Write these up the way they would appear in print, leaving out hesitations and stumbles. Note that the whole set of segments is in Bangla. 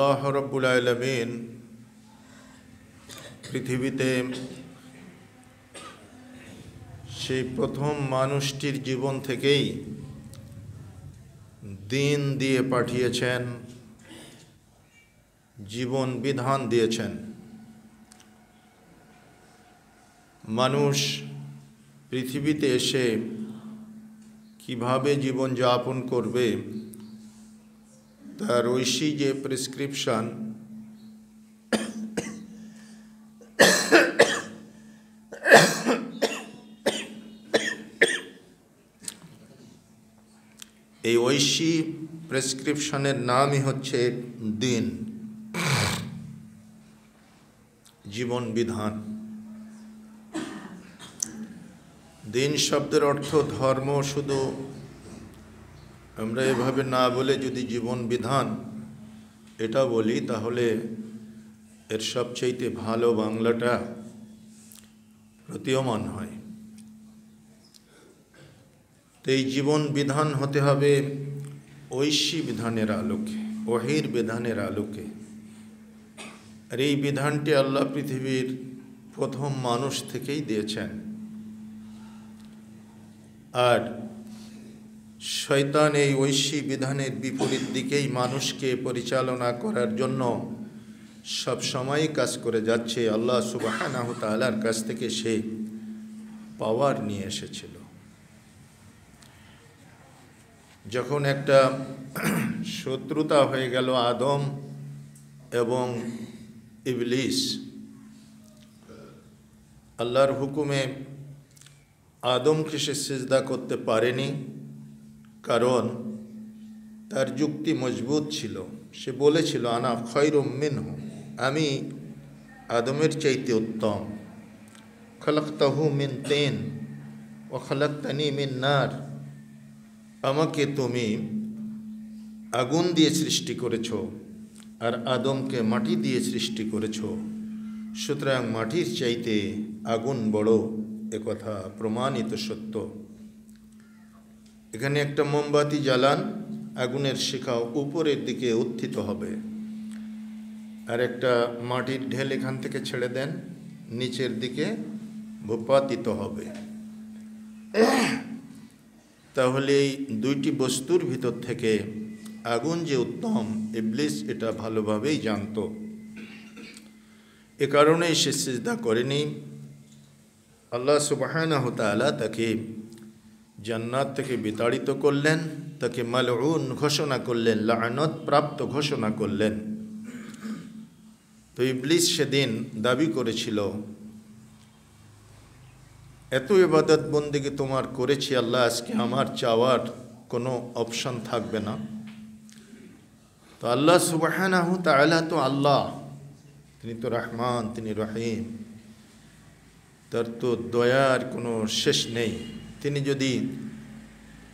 আল্লাহ রাব্বুল আলামিন পৃথিবীতে সেই প্রথম মানুষটির জীবন থেকেই দিন দিয়ে পাঠিয়েছেন, জীবন বিধান দিয়েছেন। মানুষ পৃথিবীতে এসে কিভাবে জীবন যাপন করবে তার ঐশী যে প্রেসক্রিপশন, এই ঐশী প্রেসক্রিপশনের নামই হচ্ছে দিন, জীবন বিধান। দিন শব্দের অর্থ ধর্ম শুধু আমরা এভাবে না বলে যদি জীবন বিধান এটা বলি, তাহলে এর সবচেয়ে ভালো বাংলাটা প্রতীয়মান হয়। তো এই জীবন বিধান হতে হবে ঐশী বিধানের আলোকে, ওহির বিধানের আলোকে। আর এই বিধানটি আল্লাহ পৃথিবীর প্রথম মানুষ থেকেই দিয়েছেন। আর শয়তান এই ঐশী বিধানের বিপরীত দিকেই মানুষকে পরিচালনা করার জন্য সব সময় কাজ করে যাচ্ছে। আল্লাহ সুবহানাহু তাআলার কাছ থেকে সে পাওয়ার নিয়ে এসেছিল। যখন একটা শত্রুতা হয়ে গেল আদম এবং ইবলিস, আল্লাহর হুকুমে আদমকে সে সিজদা করতে পারেনি, কারণ তার যুক্তি মজবুত ছিল। সে বলেছিল আনা খায়রুম মিনহু, আমি আদমের চাইতে উত্তম। খলাকতাহু মিন তিন ওয়া খলাকতানি মিন নার, আমাকে তুমি আগুন দিয়ে সৃষ্টি করেছ আর আদমকে মাটি দিয়ে সৃষ্টি করেছ, সুতরাং মাটির চাইতে আগুন বড়, একথা প্রমাণিত সত্য। এখানে একটা মোমবাতি জ্বালান, আগুনের শিখা উপরের দিকে উত্থিত হবে, আর একটা মাটির ঢেল এখান থেকে ছেড়ে দেন, নিচের দিকে ভূপাতিত হবে। তাহলে এই দুইটি বস্তুর ভিতর থেকে আগুন যে উত্তম, ইবলিস এটা ভালোভাবেই জানত। এ কারণেই সে সিজদা করেনি। আল্লাহ সুবহানাহু তাআলা তাকে জান্নাত থেকে বিতাড়িত করলেন, তাকে মালউন ঘোষণা করলেন, লাআনত প্রাপ্ত ঘোষণা করলেন। তো ইবলিস সেদিন দাবি করেছিল, এত ইবাদত বন্দেগী তোমার করেছি আল্লাহ, আজকে আমার চাওয়ার কোনো অপশন থাকবে না। তো আল্লাহ সুবহানাহু তাআলা তো আল্লাহ, তিনি তো রহমান, তিনি রহিম, তার তো দয়ার কোনো শেষ নেই। তিনি যদি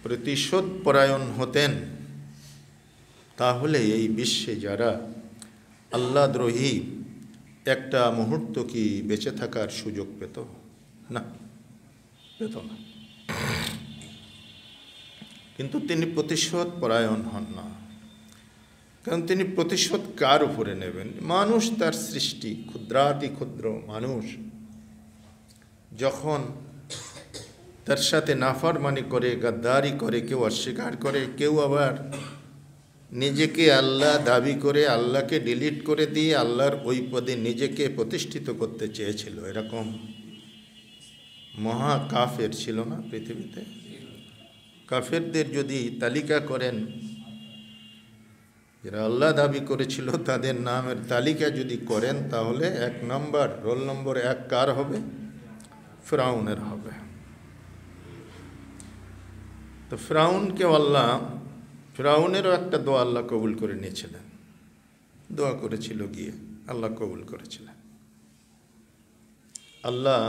প্রতিশোধ পরায়ণ হতেন, তাহলে এই বিশ্বে যারা আল্লাহদ্রোহী একটা মুহূর্ত কি বেঁচে থাকার সুযোগ পেত? না, পেত না। কিন্তু তিনি প্রতিশোধ পরায়ণ হন না, কারণ তিনি প্রতিশোধ কার উপরে নেবেন? মানুষ তার সৃষ্টি, ক্ষুদ্রাতি ক্ষুদ্র মানুষ যখন তার সাথে নাফরমানি করে, গাদ্দারি করে, কেউ অস্বীকার করে, কেউ আবার নিজেকে আল্লাহ দাবি করে আল্লাহকে ডিলিট করে দিয়ে আল্লাহর ওই পদে নিজেকে প্রতিষ্ঠিত করতে চেয়েছিল, এরকম মহা কাফের ছিল না পৃথিবীতে? কাফেরদের যদি তালিকা করেন, যারা আল্লাহ দাবি করেছিল তাদের নামের তালিকা যদি করেন, তাহলে 1 নম্বর, রোল নম্বর 1 কার হবে? ফিরআউনের হবে। তো ফিরআউনকে আল্লাহ, ফিরআউনেরও একটা দোয়া আল্লাহ কবুল করে নিয়েছিলেন, দোয়া করেছিল গিয়ে, আল্লাহ কবুল করেছিলেন। আল্লাহ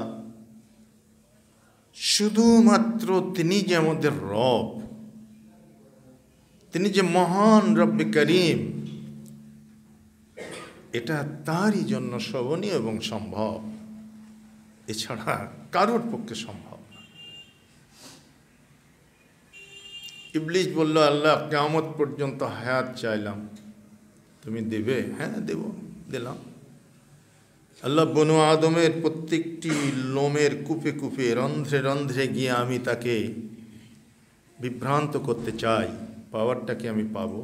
শুধুমাত্র তিনি যে আমাদের রব, তিনি যে মহান রব্বে করিম, এটা তারই জন্য শোভনীয় এবং সম্ভব, এছাড়া কারোর পক্ষে সম্ভব না। ইবলিস বলল, আল্লাহ কিয়ামত পর্যন্ত হায়াত চাইলাম। তো তুমি দেবে? হ্যাঁ দেব, দিলাম। আল্লাহ বনু আদমের প্রত্যেকটি লোমের কূপে কূপে রন্ধ্রে রন্ধ্রে গিয়ে আমি তাকে বিভ্রান্ত করতে চাই, পাওয়ারটাকে আমি পাবো।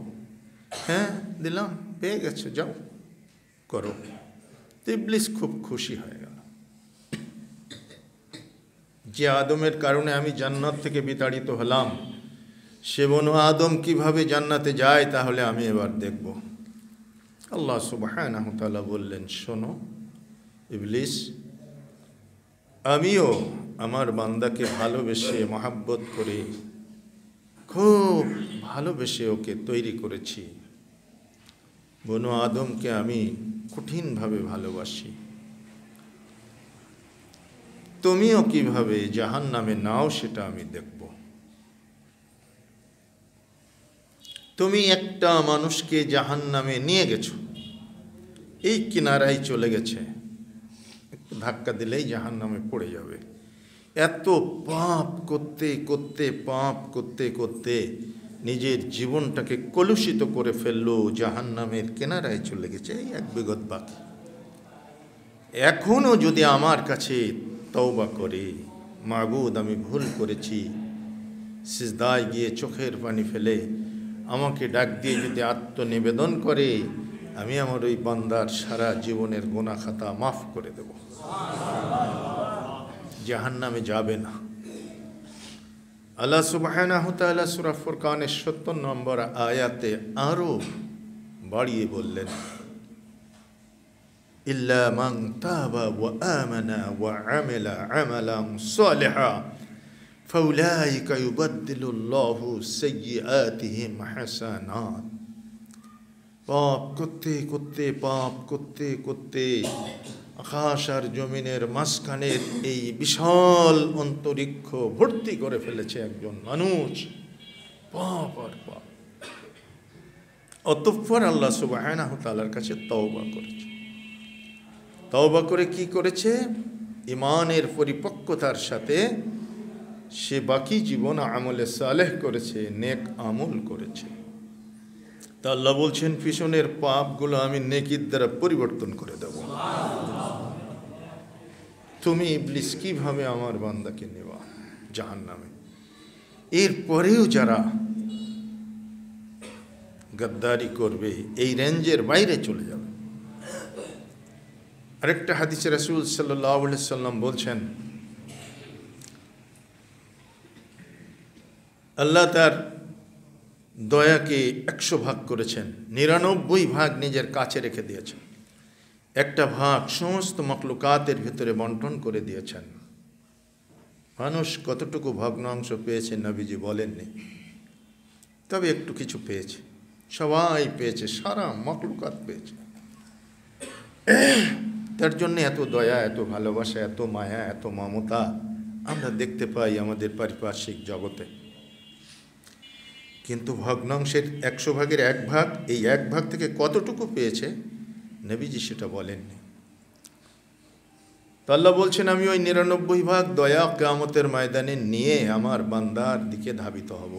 হ্যাঁ দিলাম, পেয়ে গেছো, যাও করো। ইবলিস খুব খুশি হয়ে গেল। যে আদমের কারণে আমি জান্নাত থেকে বিতাড়িত হলাম, সে বনু আদম কিভাবে জান্নাতে যায় তাহলে আমি এবার দেখব। আল্লাহ সুবহানাহু ওয়া তাআলা বললেন, শোনো ইবলিস, আমিও আমার বান্দাকে ভালোবেসে মহাব্বত করে খুব ভালোবেসে ওকে তৈরি করেছি। বনু আদমকে আমি কঠিনভাবে ভালোবাসি। তুমিও কিভাবে জাহান্নামে নাও সেটা আমি দেখব। তুমি একটা মানুষকে জাহান্নামে নিয়ে গেছো, এই কিনারায় চলে গেছে, একটু ধাক্কা দিলেই জাহান্নামে পড়ে যাবে। এত পাপ করতে করতে পাপ করতে করতে নিজের জীবনটাকে কলুষিত করে ফেললো, জাহান্নামের কিনারায় চলে গেছে, এই এক বিগত বাকি। এখনও যদি আমার কাছে তওবা করে, মাবুদ আমি ভুল করেছি, সিজদায় গিয়ে চোখের পানি ফেলে আমাকে ডাক দিয়ে যদি আত্মনিবেদন করে, আমি আমার ওই বান্দার সারা জীবনের গুনাহ খাতা মাফ করে দেব, জাহান্নামে যাবে না। আল্লাহ সুবহানাহু ওয়া তাআলা সূরা ফুরকানের ৭০ নম্বর আয়াতে আরো বাড়িয়ে বললেন, ইল্লা মান তাবা ওয়া আমানা ওয়া আমিলা আমালান সালিহা ফাউলাইকা ইউবাদদিলুল্লাহু সাইয়্যাতিহিম হাসানাত। পাপ করতে করতে পাপ করতে করতে আকাশ আর জমিনের মাঝখানের এই বিশাল অন্তরিক্ষ ভর্তি করে ফেলেছে একজন মানুষ, পাপ আর পাপ। অতঃপর আল্লাহ সুবহানাহু ওয়া তাআলার কাছে তওবা করেছে। তওবা করে কি করেছে? ঈমানের পরিপক্কতার সাথে সে বাকি জীবন আমলে সালেহ করেছে, নেক আমল করেছে। তা আল্লাহ বলছেন, পিছনের পাপগুলো আমি নেকির দ্বারা পরিবর্তন করে দেব। তুমি ইবলিস কিভাবে আমার বান্দাকে নেওয়া জাহান্নামে? এরপরেও যারা গদ্দারি করবে এই রেঞ্জের বাইরে চলে যাবে। আরেকটা হাদিসে রাসূল সাল্লাল্লাহু আলাইহি সাল্লাম বলছেন, আল্লাহ তার দয়াকে ১০০ ভাগ করেছেন, ৯৯ ভাগ নিজের কাছে রেখে দিয়েছেন, একটা ভাগ সমস্ত মখলুকাতের ভিতরে বন্টন করে দিয়েছেন। মানুষ কতটুকু ভগ্নাংশ পেয়েছে নবীজি বলেননি, তবে একটু কিছু পেয়েছে, সবাই পেয়েছে, সারা মখলুকাত পেয়েছে। তার জন্য এত দয়া, এত ভালোবাসা, এত মায়া, এত মমতা আমরা দেখতে পাই আমাদের পারিপার্শ্বিক জগতে। কিন্তু ভগ্নাংশের ১০০ ভাগের ১ ভাগ, এই ১ ভাগ থেকে কতটুকু পেয়েছে নবীজি সেটা বলেননি। তো আল্লাহ বলছেন, আমি ওই ৯৯ ভাগ দয়া কিয়ামতের ময়দানে নিয়ে আমার বান্দার দিকে ধাবিত হব।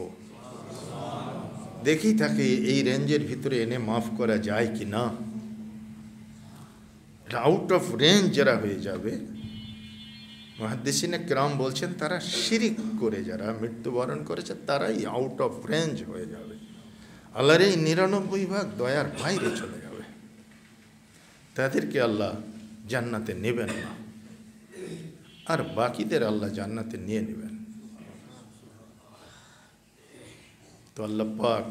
দেখি তাকে এই রেঞ্জের ভিতরে এনে মাফ করা যায় কি না। আউট অফ রেঞ্জ যারা হয়ে যাবে, মুহাদ্দিসিনে কিরাম বলছেন, তারা শিরিক করে যারা মৃত্যুবরণ করেছে তারাই আউট অফ রেঞ্জ হয়ে যাবে। আল্লাহর এই ৯৯ ভাগ দয়ার বাইরে চলে যাবে, তাদেরকে আল্লাহ জান্নাতে নেবেন না, আর বাকিদের আল্লাহ জান্নাতে নিয়ে নেবেন। তো আল্লাহ পাক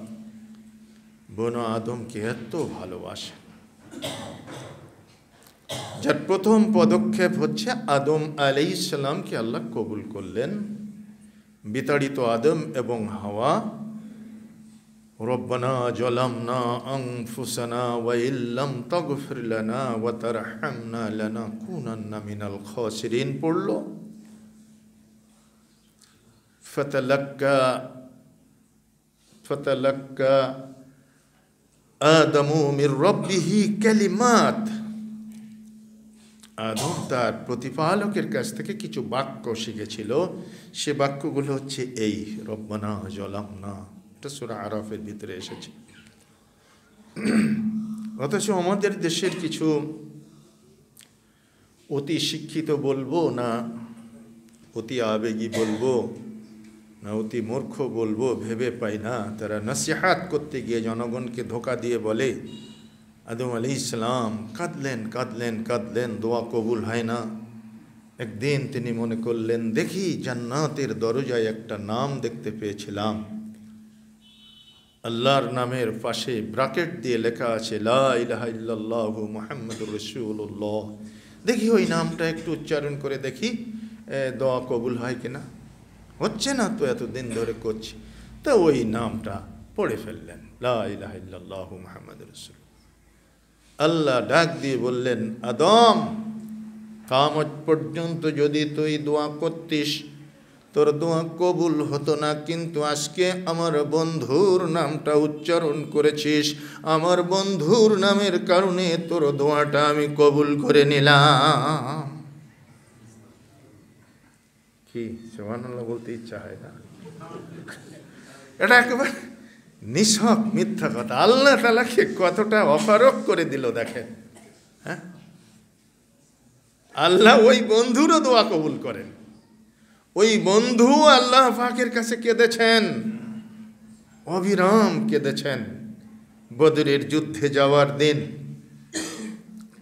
বনু আদমকে এত ভালোবাসেন, যার প্রথম পদক্ষেপ হচ্ছে আদম আলাইহিস সালামকে আল্লাহ কবুল করলেন। বিতাড়িত আদম এবং হাওয়া, রব্বানা যালামনা আনফুসানা ওয়া ইল্লাম তাগফির লানা ওয়া তারহামনা লানাকুনান্না মিনাল খাসিরিন পড়ল। ফাতালাক্কা আদমু মির রাব্বিহি কালিমাত। আদম তার প্রতিপালকের কাছ থেকে কিছু বাক্য শিখেছিল, সে বাক্যগুলো হচ্ছে এই রব্বানা যালামনা। এটা সূরা আরাফের ভিতরে এসেছে। অথচ আমাদের দেশের কিছু অতি শিক্ষিত বলবো না অতি আবেগী বলবো না অতি মূর্খ বলবো ভেবে পাই না, তারা নসিহাত করতে গিয়ে জনগণকে ধোঁকা দিয়ে বলে আদম আলাইহিস সালাম কাঁদলেন কাঁদলেন কাঁদলেন, দোয়া কবুল হয় না। একদিন তিনি মনে করলেন, দেখি জান্নাতের দরজায় একটা নাম দেখতে পেয়েছিলাম, আল্লাহর নামের পাশে ব্র্যাকেট দিয়ে লেখা আছে লা ইলাহা ইল্লাল্লাহু মুহাম্মাদুর রাসূলুল্লাহ, দেখি ওই নামটা একটু উচ্চারণ করে দেখি দোয়া কবুল হয় কিনা। হচ্ছে না তো এতদিন ধরে করছি, তো ওই নামটা পড়ে ফেললেন, লা ইলাহা ইল্লাল্লাহু মুহাম্মাদুর রাসূলুল্লাহ। আল্লাহ ডাক দিয়ে বললেন, আদম কিয়ামত পর্যন্ত যদি তুই দোয়া করতিস তোর দোয়া কবুল হতো না, কিন্তু আজকে আমার বন্ধুর নামটা উচ্চারণ করেছিস, আমার বন্ধুর নামের কারণে তোর দোয়াটা আমি কবুল করে নিলাম। কি সুবহানাল্লাহ বলতে ইচ্ছা হয় না? এটা একেবারে নিছক মিথ্যা কথা। আল্লাহ তাআলাকে কতটা অপারক করে দিল দেখেন। হ্যাঁ, আল্লাহ ওই বন্ধুরও দোয়া কবুল করেন। ওই বন্ধু আল্লাহ পাকের কাছে কেঁদেছেন, অবিরাম কেঁদেছেন। বদরের যুদ্ধে যাওয়ার দিন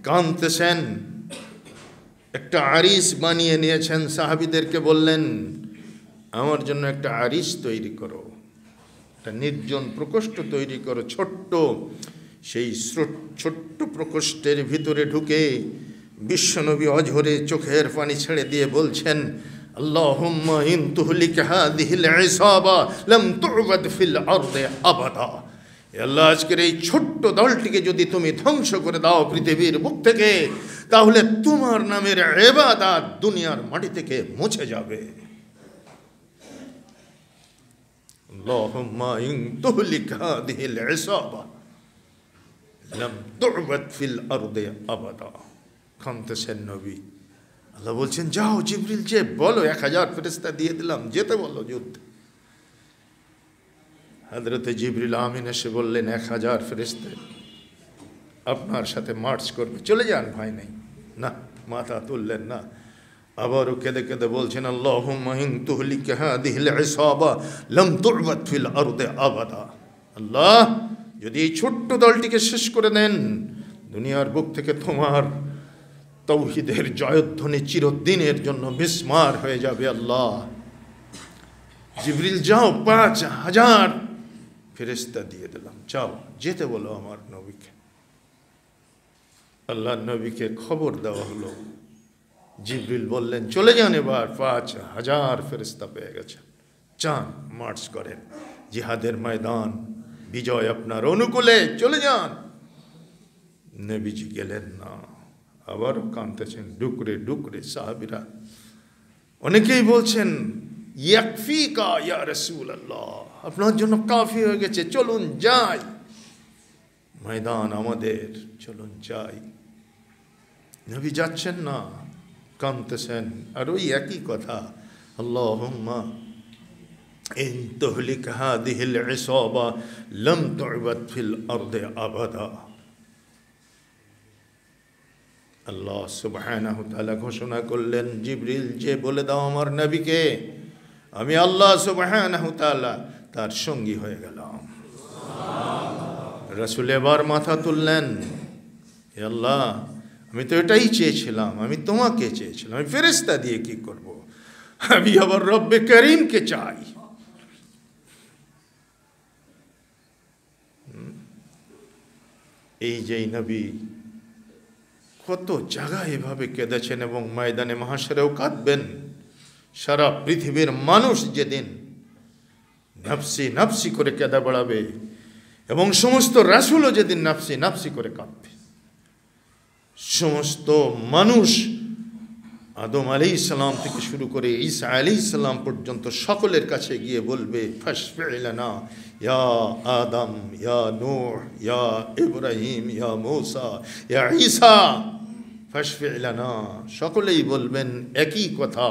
কাঁদতেছেন, একটা আরিস বানিয়ে নিয়েছেন, সাহাবীদেরকে বললেন আমার জন্য একটা আরিস তৈরি করো, একটা নির্জন প্রকোষ্ঠ তৈরি করো ছোট্ট। সেই ছোট্ট প্রকোষ্ঠের ভিতরে ঢুকে বিশ্বনবী অঝরে চোখের পানি ছেড়ে দিয়ে বলছেন, আল্লাহুম্মা ইন তুহলিক হাযিহিল ইসাবা লাম তু'বাদ ফিল আরদি আবাদা। আল্লাহ, আজকের এই ছোট্ট দলটিকে যদি তুমি ধ্বংস করে দাও পৃথিবীর বুক থেকে, তাহলে তোমার নামের ইবাদত দুনিয়ার মাটি থেকে মুছে যাবে। আল্লাহুম্মা ইন তুহলিক হাযিহিল ইসাবা লাম তু'বাদ ফিল আরদি আবাদা। কাঁদতেছেন নবী। আল্লাহ বলছেন, যাও জিবরিল যে বলো 1000 ফেরেশতা দিয়ে দিলাম, যেতে বলো যুদ্ধ। হযরত জিবরিল আমিন এসে বললেন, 1000 ফেরেশতা আপনার সাথে মার্চ করবে, চলে যান, ভাই নেই। না, মাথা তুললেন না, আবারও কেঁদে কেঁদে বলছেন, আল্লাহুম্মা ইন তুহলিক হাযিহিল ইসাবা লাম তু'বাদ ফিল আরদি আবাদা। আল্লাহ, যদি এই ছোট্ট দলটিকে শেষ করে দেন, দুনিয়ার বুক থেকে তোমার তাওহীদের জয়ধ্বনি চিরদিনের জন্য বিস্মার হয়ে যাবে। আল্লাহ, জিবরিল যাও 5000 ফেরেশতা দিয়ে দিলাম, যাও যেতে বলো আমার নবীকে। আল্লাহ নবীকে খবর দেওয়া হলো। জিবরিল বললেন, চলে যান, এবার 5000 ফেরেশতা পেয়ে গেছেন, যান মার্চ করেন, জিহাদের ময়দান বিজয় আপনার অনুকূলে, চলে যান। নবীজি গেলেন না, আবারও কাঁদতেছেন ডুকরে ডুকরে সাহাবীরা। অনেকেই বলছেন, ইয়াকফিকা ইয়া রাসূলুল্লাহ, আপনার জন্য কাফি হয়ে গেছে, চলুন যাই, ময়দান আমাদের, চলুন যাই। নবী যাচ্ছেন না, কাঁদতেছেন, আর ওই একই কথা, আল্লাহুম্মা ইন তুহলিক হাযিহিল ইসাবা লাম তু'বাদ ফিল আরদি আবাদা। আল্লাহ সুবহানাহু ওয়া তাআলা ঘোষণা করলেন, জিবরিল যে বলে দাও আমার নবীকে, আমি আল্লাহ সুবহানাহু ওয়া তাআলা তার সঙ্গী হয়ে গেলাম। রাসূল এবার মাথা তুললেন, হে আল্লাহ, আমি তো এটাই চেয়েছিলাম, আমি তোমাকে চেয়েছিলাম, আমি ফেরেশতা দিয়ে কি করব, আমি আবার রব্বে করিমকে চাই। এই যেই নবী কত জায়গায় এভাবে কেঁদেছেন এবং ময়দানে মাহশরেও কাঁদবেন। সারা পৃথিবীর মানুষ যেদিন নাফসি নাফসি করে কেঁদে বেড়াবে এবং সমস্ত রাসূলও যেদিন নাফসি নাফসি করে কাঁদবে, সমস্ত মানুষ আদম আলাইহিস সালাম থেকে শুরু করে ঈসা আলাইহিস সালাম পর্যন্ত সকলের কাছে গিয়ে বলবে, ফাশফি' লানা ইয়া আদম ইয়া নূহ ইয়া ইব্রাহিম ইয়া মূসা ইয়া ঈসা ফাশফি' লানা। সকলেই বলবেন একই কথা,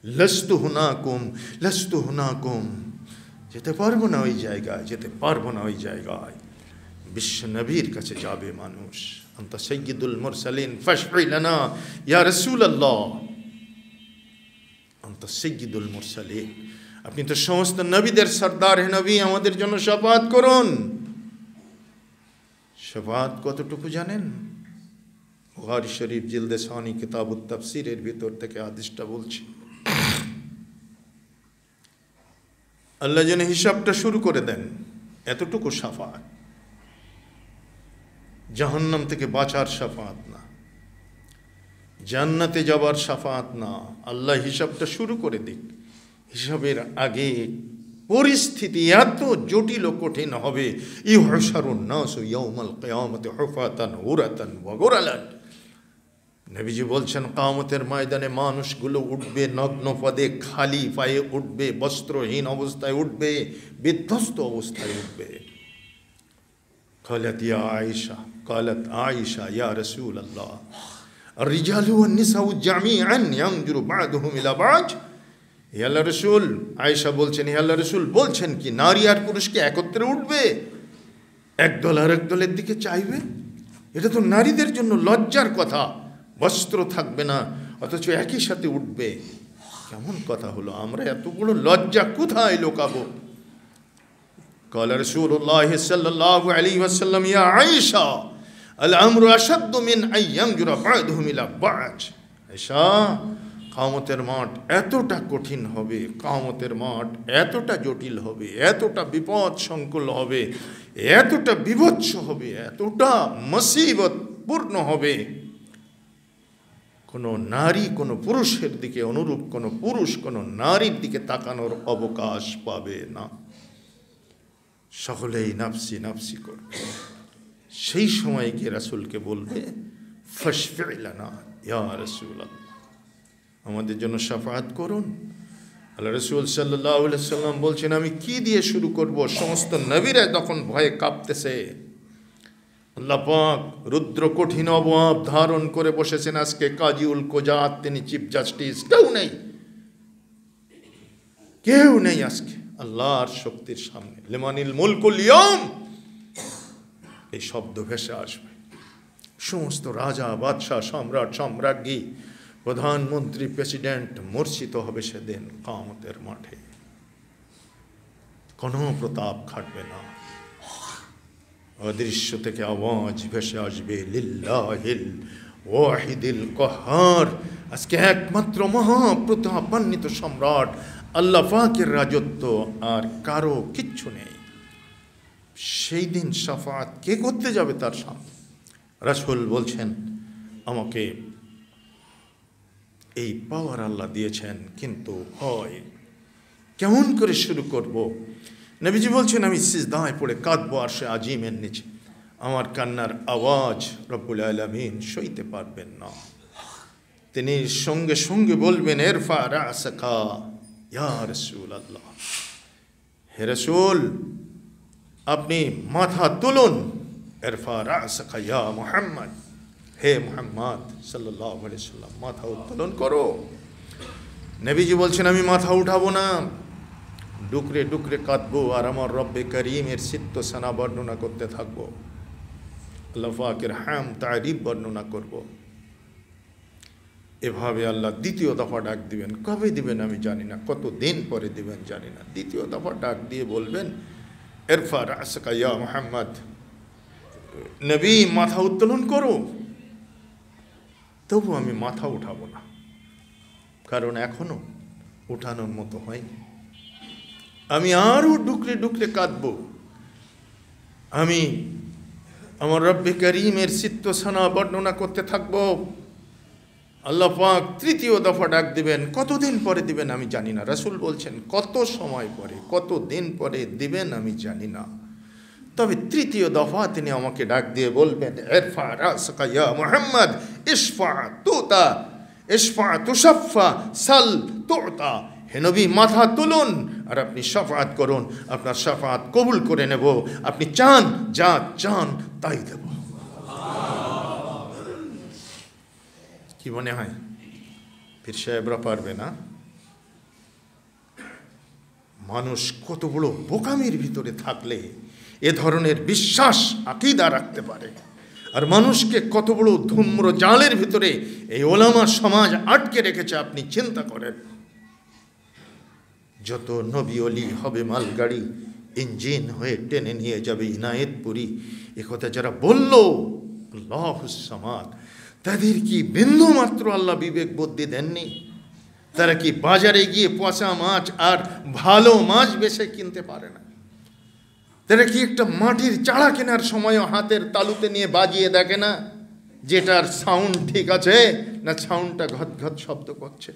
লাস্তু হুনাকুম লাস্তু হুনাকুম, যেতে পারবো না ওই জায়গায়, যেতে পারবো না ওই জায়গায়। বিশ্ব নবীর কাছে যাবে মানুষ, আনতা সাইয়্যিদুল মুরসালিন ফাশফি লানা ইয়া রাসূলুল্লাহ, আনতা সাইয়্যিদুল মুরসালিন, আপনি তো সমস্ত নবীদের সরদার, হে নবী আমাদের জন্য শাফাত করুন। শাফাত কতটুকু জানেন? বুখারী শরীফ জিলদে সানি কিতাবুত তাফসীরের ভিতর থেকে হাদিসটা বলছি। আল্লাহ যেন হিসাবটা শুরু করে দেন, এতটুকু শাফাত। জাহান্নাম থেকে বাঁচার শাফাত না, জান্নাতে যাবার শাফাত না, আল্লাহ হিসাবটা শুরু করে দিক। হিসাবের আগে পরিস্থিতি এত জটিল ও কঠিন হবে। ইউহশারুন নাসু ইয়াউমাল কিয়ামতি হুফাতান উরাতান ওয়া গুরালান। নবীজি বলছেন কিয়ামতের ময়দানে মানুষগুলো উঠবে নগ্ন পদে, খালি পায়ে উঠবে, বস্ত্রহীন অবস্থায় উঠবে, বিধ্বস্ত অবস্থায় উঠবে। قالت عائشة يا رسول الله الرجال والنساء جميعا ينظر بعضهم إلى بعض। হে আল্লাহ রাসূল, আয়েশা বলছেন, হে আল্লাহ রাসূল বলছেন কি নারী আর পুরুষ কি একত্রে উঠবে, একদল আর একদলের দিকে চাইবে? এটা তো নারীদের জন্য লজ্জার কথা, বস্ত্র থাকবে না অথচ একই সাথে উঠবে। কেমন কথা হলো? আমরা এত বড় লজ্জা কোথায় লুকাবো? قال رسول الله صلى الله عليه وسلم يا عائشة الأمر أشد من أن ينظر بعضهم إلى بعض। আয়েশা, কিয়ামতের মাঠ এতটা কঠিন হবে, কিয়ামতের মাঠ এতটা জটিল হবে, এতটা বিপদ সংকুল হবে, এতটা বিভৎস হবে, এতটা মুসিবতপূর্ণ হবে, কোনো নারী কোনো পুরুষের দিকে অনুরূপ কোনো পুরুষ কোনো নারীর দিকে তাকানোর অবকাশ পাবে না। সকলেই নাফসি নাফসি করবে। সেই সময় গিয়ে রাসূলকে বলবে ফাশফি লানা ইয়া রাসূলুল্লাহ, আমাদের জন্য শাফাআত করুন। আল্লাহ রাসূল সাল্লাল্লাহু আলাইহি ওয়াসাল্লাম বলছেন, আমি কি দিয়ে শুরু করব? সমস্ত নবীরা তখন ভয়ে কাঁপতেছে। আল্লাহ পাক রুদ্র কঠিন অবয়ব ধারণ করে বসেছেন। আজকে কাজীউল কোজাত, তিনি চিফ জাস্টিস, কেউ নেই আজকে আল্লাহর শক্তির সামনে। লিমানিল মুলকুল ইয়াউম, এই শব্দ ভেসে আসবে। সমস্ত রাজা বাদশাহ সম্রাট সম্রাজ্ঞী প্রধানমন্ত্রী প্রেসিডেন্ট মূর্ছিত হবে সেদিন কিয়ামতের মাঠে। কোনো প্রতাপ খাটবে না। অদৃশ্য থেকে আওয়াজ ভেসে আসবে লিল্লাহিল ওয়াহিদিল কাহ্হার। আজকে একমাত্র মহাপ্রতাপান্বিত সম্রাট আল্লাহ পাকের রাজত্ব, আর কারো কিচ্ছু নেই। সেই দিন শাফাআত কে করতে যাবে তার সামনে? রাসূল বলছেন, আমাকে এই পাওয়ার আল্লাহ দিয়েছেন, কিন্তু হয় কেমন করে শুরু করব? নবীজি বলছেন, আমি সিজদায় পড়ে কাঁদবো আরশে আজিমের নিচে, আমার কান্নার আওয়াজ রব্বুল আলামিন সইতে পারবেন না। তিনি সঙ্গে সঙ্গে বলবেন, ইরফা রাসাকা ইয়া রাসূলুল্লাহ, হে রাসূল আপনি মাথা তুলুন। ইরফা রাসাকা ইয়া মুহাম্মদ, হে মুহাম্মদ সাল্লাল্লাহু আলাইহি ওয়াসাল্লাম মাথা উত্তোলন করো। নবীজি বলছেন, আমি মাথা উঠাবো না, ডুকরে ডুকরে কাঁদবো আর আমার রব্বে করিমের সিত্ত সানা বর্ণনা করতে থাকবো, আল্লাহ পাকের হাম তারিফ বর্ণনা করব। এভাবে আল্লাহ দ্বিতীয় দফা ডাক দিবেন। কবে দিবেন আমি জানি না, কত দিন পরে দিবেন জানি না। দ্বিতীয় দফা ডাক দিয়ে বলবেন, ইরফা রাসাকা ইয়া মুহাম্মদ, নবী মাথা উত্তোলন করো। তবু আমি মাথা উঠাবো না, কারণ এখনো উঠানোর মতো হয়নি। আমি আরও ডুকরে ডুকরে কাঁদবো। আমি আমার রব্বে করিমের সিত্ত সানা বর্ণনা করতে থাকবো। আল্লাহ পাক তৃতীয় দফা ডাক দিবেন। কতদিন পরে দিবেন আমি জানি না। রাসূল বলছেন, কত সময় পরে, কত দিন পরে দিবেন আমি জানি না, তবে তৃতীয় দফা তিনি আমাকে ডাক দিয়ে বলবেন, ইরফা রাসাকা ইয়া মুহাম্মদ ইশফা তুতা ইশফা তুশাফা সাল তুতা। হে নবী মাথা তুলুন আর আপনি শাফাআত করুন, আপনার শাফাআত কবুল করে নেব। আপনি চান যা চান তাই দেব। কি মনে হয় পীর সাহেবরা পারবে না? মানুষ কত বড় বোকামির ভিতরে থাকলে এ ধরনের বিশ্বাস আকীদা রাখতে পারে। আর মানুষকে কত বড় ধূম্র জালের ভিতরে এই ওলামা সমাজ আটকে রেখেছে আপনি চিন্তা করেন। যত নবী অলি হবে মালগাড়ি, ইঞ্জিন হয়ে টেনে নিয়ে যাবে ইনায়েতপুরি, একথা যারা বলল আল্লাহুস সামাদ, তাদের কি বিন্দু মাত্র আল্লাহ বিবেক বুদ্ধি দেননি? তারা কি বাজারে গিয়ে পচা মাছ আর ভালো মাছ বেছে কিনতে পারে না? তারা কি একটা মাটির চাড়া কেনার সময়ও হাতের তালুতে নিয়ে বাজিয়ে দেখে না যেটার সাউন্ড ঠিক আছে না সাউন্ডটা ঘট ঘট শব্দ করছে?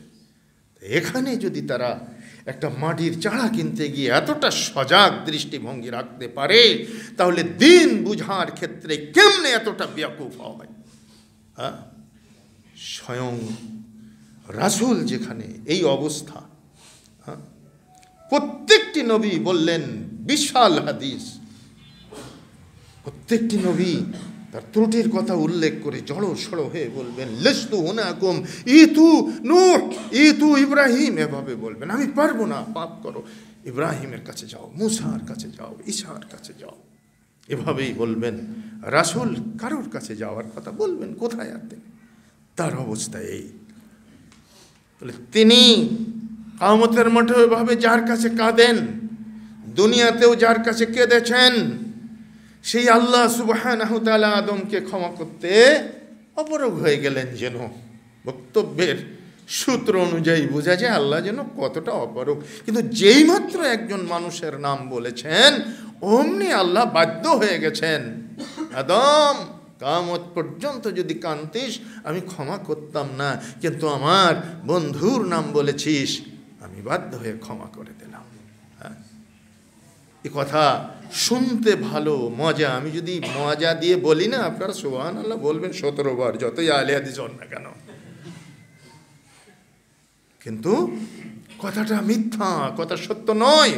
এখানে যদি তারা একটা মাটির চাড়া কিনতে গিয়ে এতটা সজাগ দৃষ্টিভঙ্গি রাখতে পারে, তাহলে দিন বুঝার ক্ষেত্রে কেমনে এতটা বেয়াকুফ হয়? হ্যাঁ, স্বয়ং রাসূল যেখানে এই অবস্থা, হ্যাঁ, প্রত্যেকটি নবী বললেন বিশাল হাদিস, প্রত্যেকটি নবী তার ত্রুটির কথা উল্লেখ করে জড়ো সড়ো হয়ে বলবেন লিস্তু হুনাকুম ইতু নূহ ইতু ইব্রাহিম, এভাবে বলবেন আমি পারবো না, পাপ করো, ইব্রাহিমের কাছে যাও, মুসার কাছে যাও, ঈসার কাছে যাও, এভাবেই বলবেন। রাসূল কারোর কাছে যাওয়ার কথা বলবেন কোথায় আর তিনি? তার অবস্থা এই। তিনি কিয়ামতের মাঠে এভাবে যার কাছে কাঁদেন, দুনিয়াতেও যার কাছে কেঁদেছেন, সেই আল্লাহ সুবহানাহু ওয়া তাআলা আদমকে ক্ষমা করতে অপারগ হয়ে গেলেন। যেন বক্তব্যের সূত্র অনুযায়ী বোঝা যায় আল্লাহ যেন কতটা অপারগ। কিন্তু যেই মাত্র একজন মানুষের নাম বলেছেন অমনি আল্লাহ বাধ্য হয়ে গেছেন, আদম কিয়ামত পর্যন্ত যদি কাঁদতিস আমি ক্ষমা করতাম না, কিন্তু আমার বন্ধুর নাম বলেছিস আমি বাধ্য হয়ে ক্ষমা করে দিলাম। হ্যাঁ, এ কথা শুনতে ভালো, মজা। আমি যদি মজা দিয়ে বলি না, আপনারা সুবহানাল্লাহ বলবেন 17 বার, যতই আহলে হাদিস হন না কেন। কিন্তু কথাটা মিথ্যা, কথা সত্য নয়।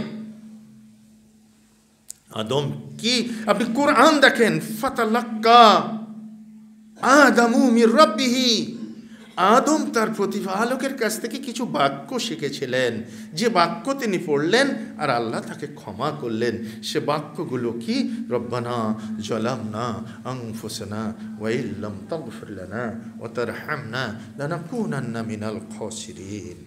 আদম কি, আপনি কোরআন দেখেন, ফাতালাক্কা আদামু মির রাব্বিহি, আদম তার প্রতিপালকের কাছ থেকে কিছু বাক্য শিখেছিলেন, যে বাক্য তিনি পড়লেন আর আল্লাহ তাকে ক্ষমা করলেন। সে বাক্যগুলো কি? রব্বানা যালামনা আনফুসানা ওয়া ইল্লাম তাগফির লানা ওয়া তারহামনা লানাকুনান্না মিনাল খাসিরিন।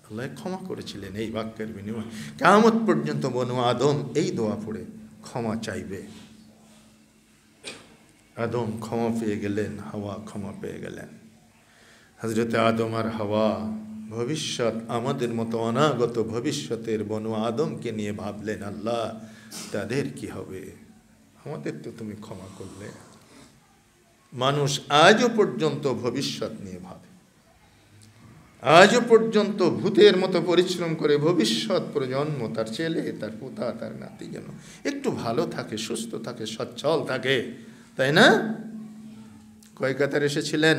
আল্লাহ ক্ষমা করেছিলেন এই বাক্যের বিনিময়ে। কিয়ামত পর্যন্ত বনু আদম এই দোয়া পড়ে ক্ষমা চাইবে। আদম ক্ষমা পেয়ে গেলেন, হাওয়া ক্ষমা পেয়ে গেলেন। হযরতে আদম আর হাওয়া ভবিষ্যৎ আমাদের মতো অনাগত ভবিষ্যতের বনু আদমকে নিয়ে ভাবলেন, আল্লাহ তাদের কি হবে, আমাদের তো তুমি ক্ষমা করলে। মানুষ আজও পর্যন্ত ভবিষ্যৎ নিয়ে ভাবে, আজও পর্যন্ত ভূতের মতো পরিশ্রম করে ভবিষ্যৎ প্রজন্ম, তার ছেলে, তার পুতা, তার নাতি যেন একটু ভালো থাকে, সুস্থ থাকে, সচ্ছল থাকে, তাই না? কয় কাতার এসেছিলেন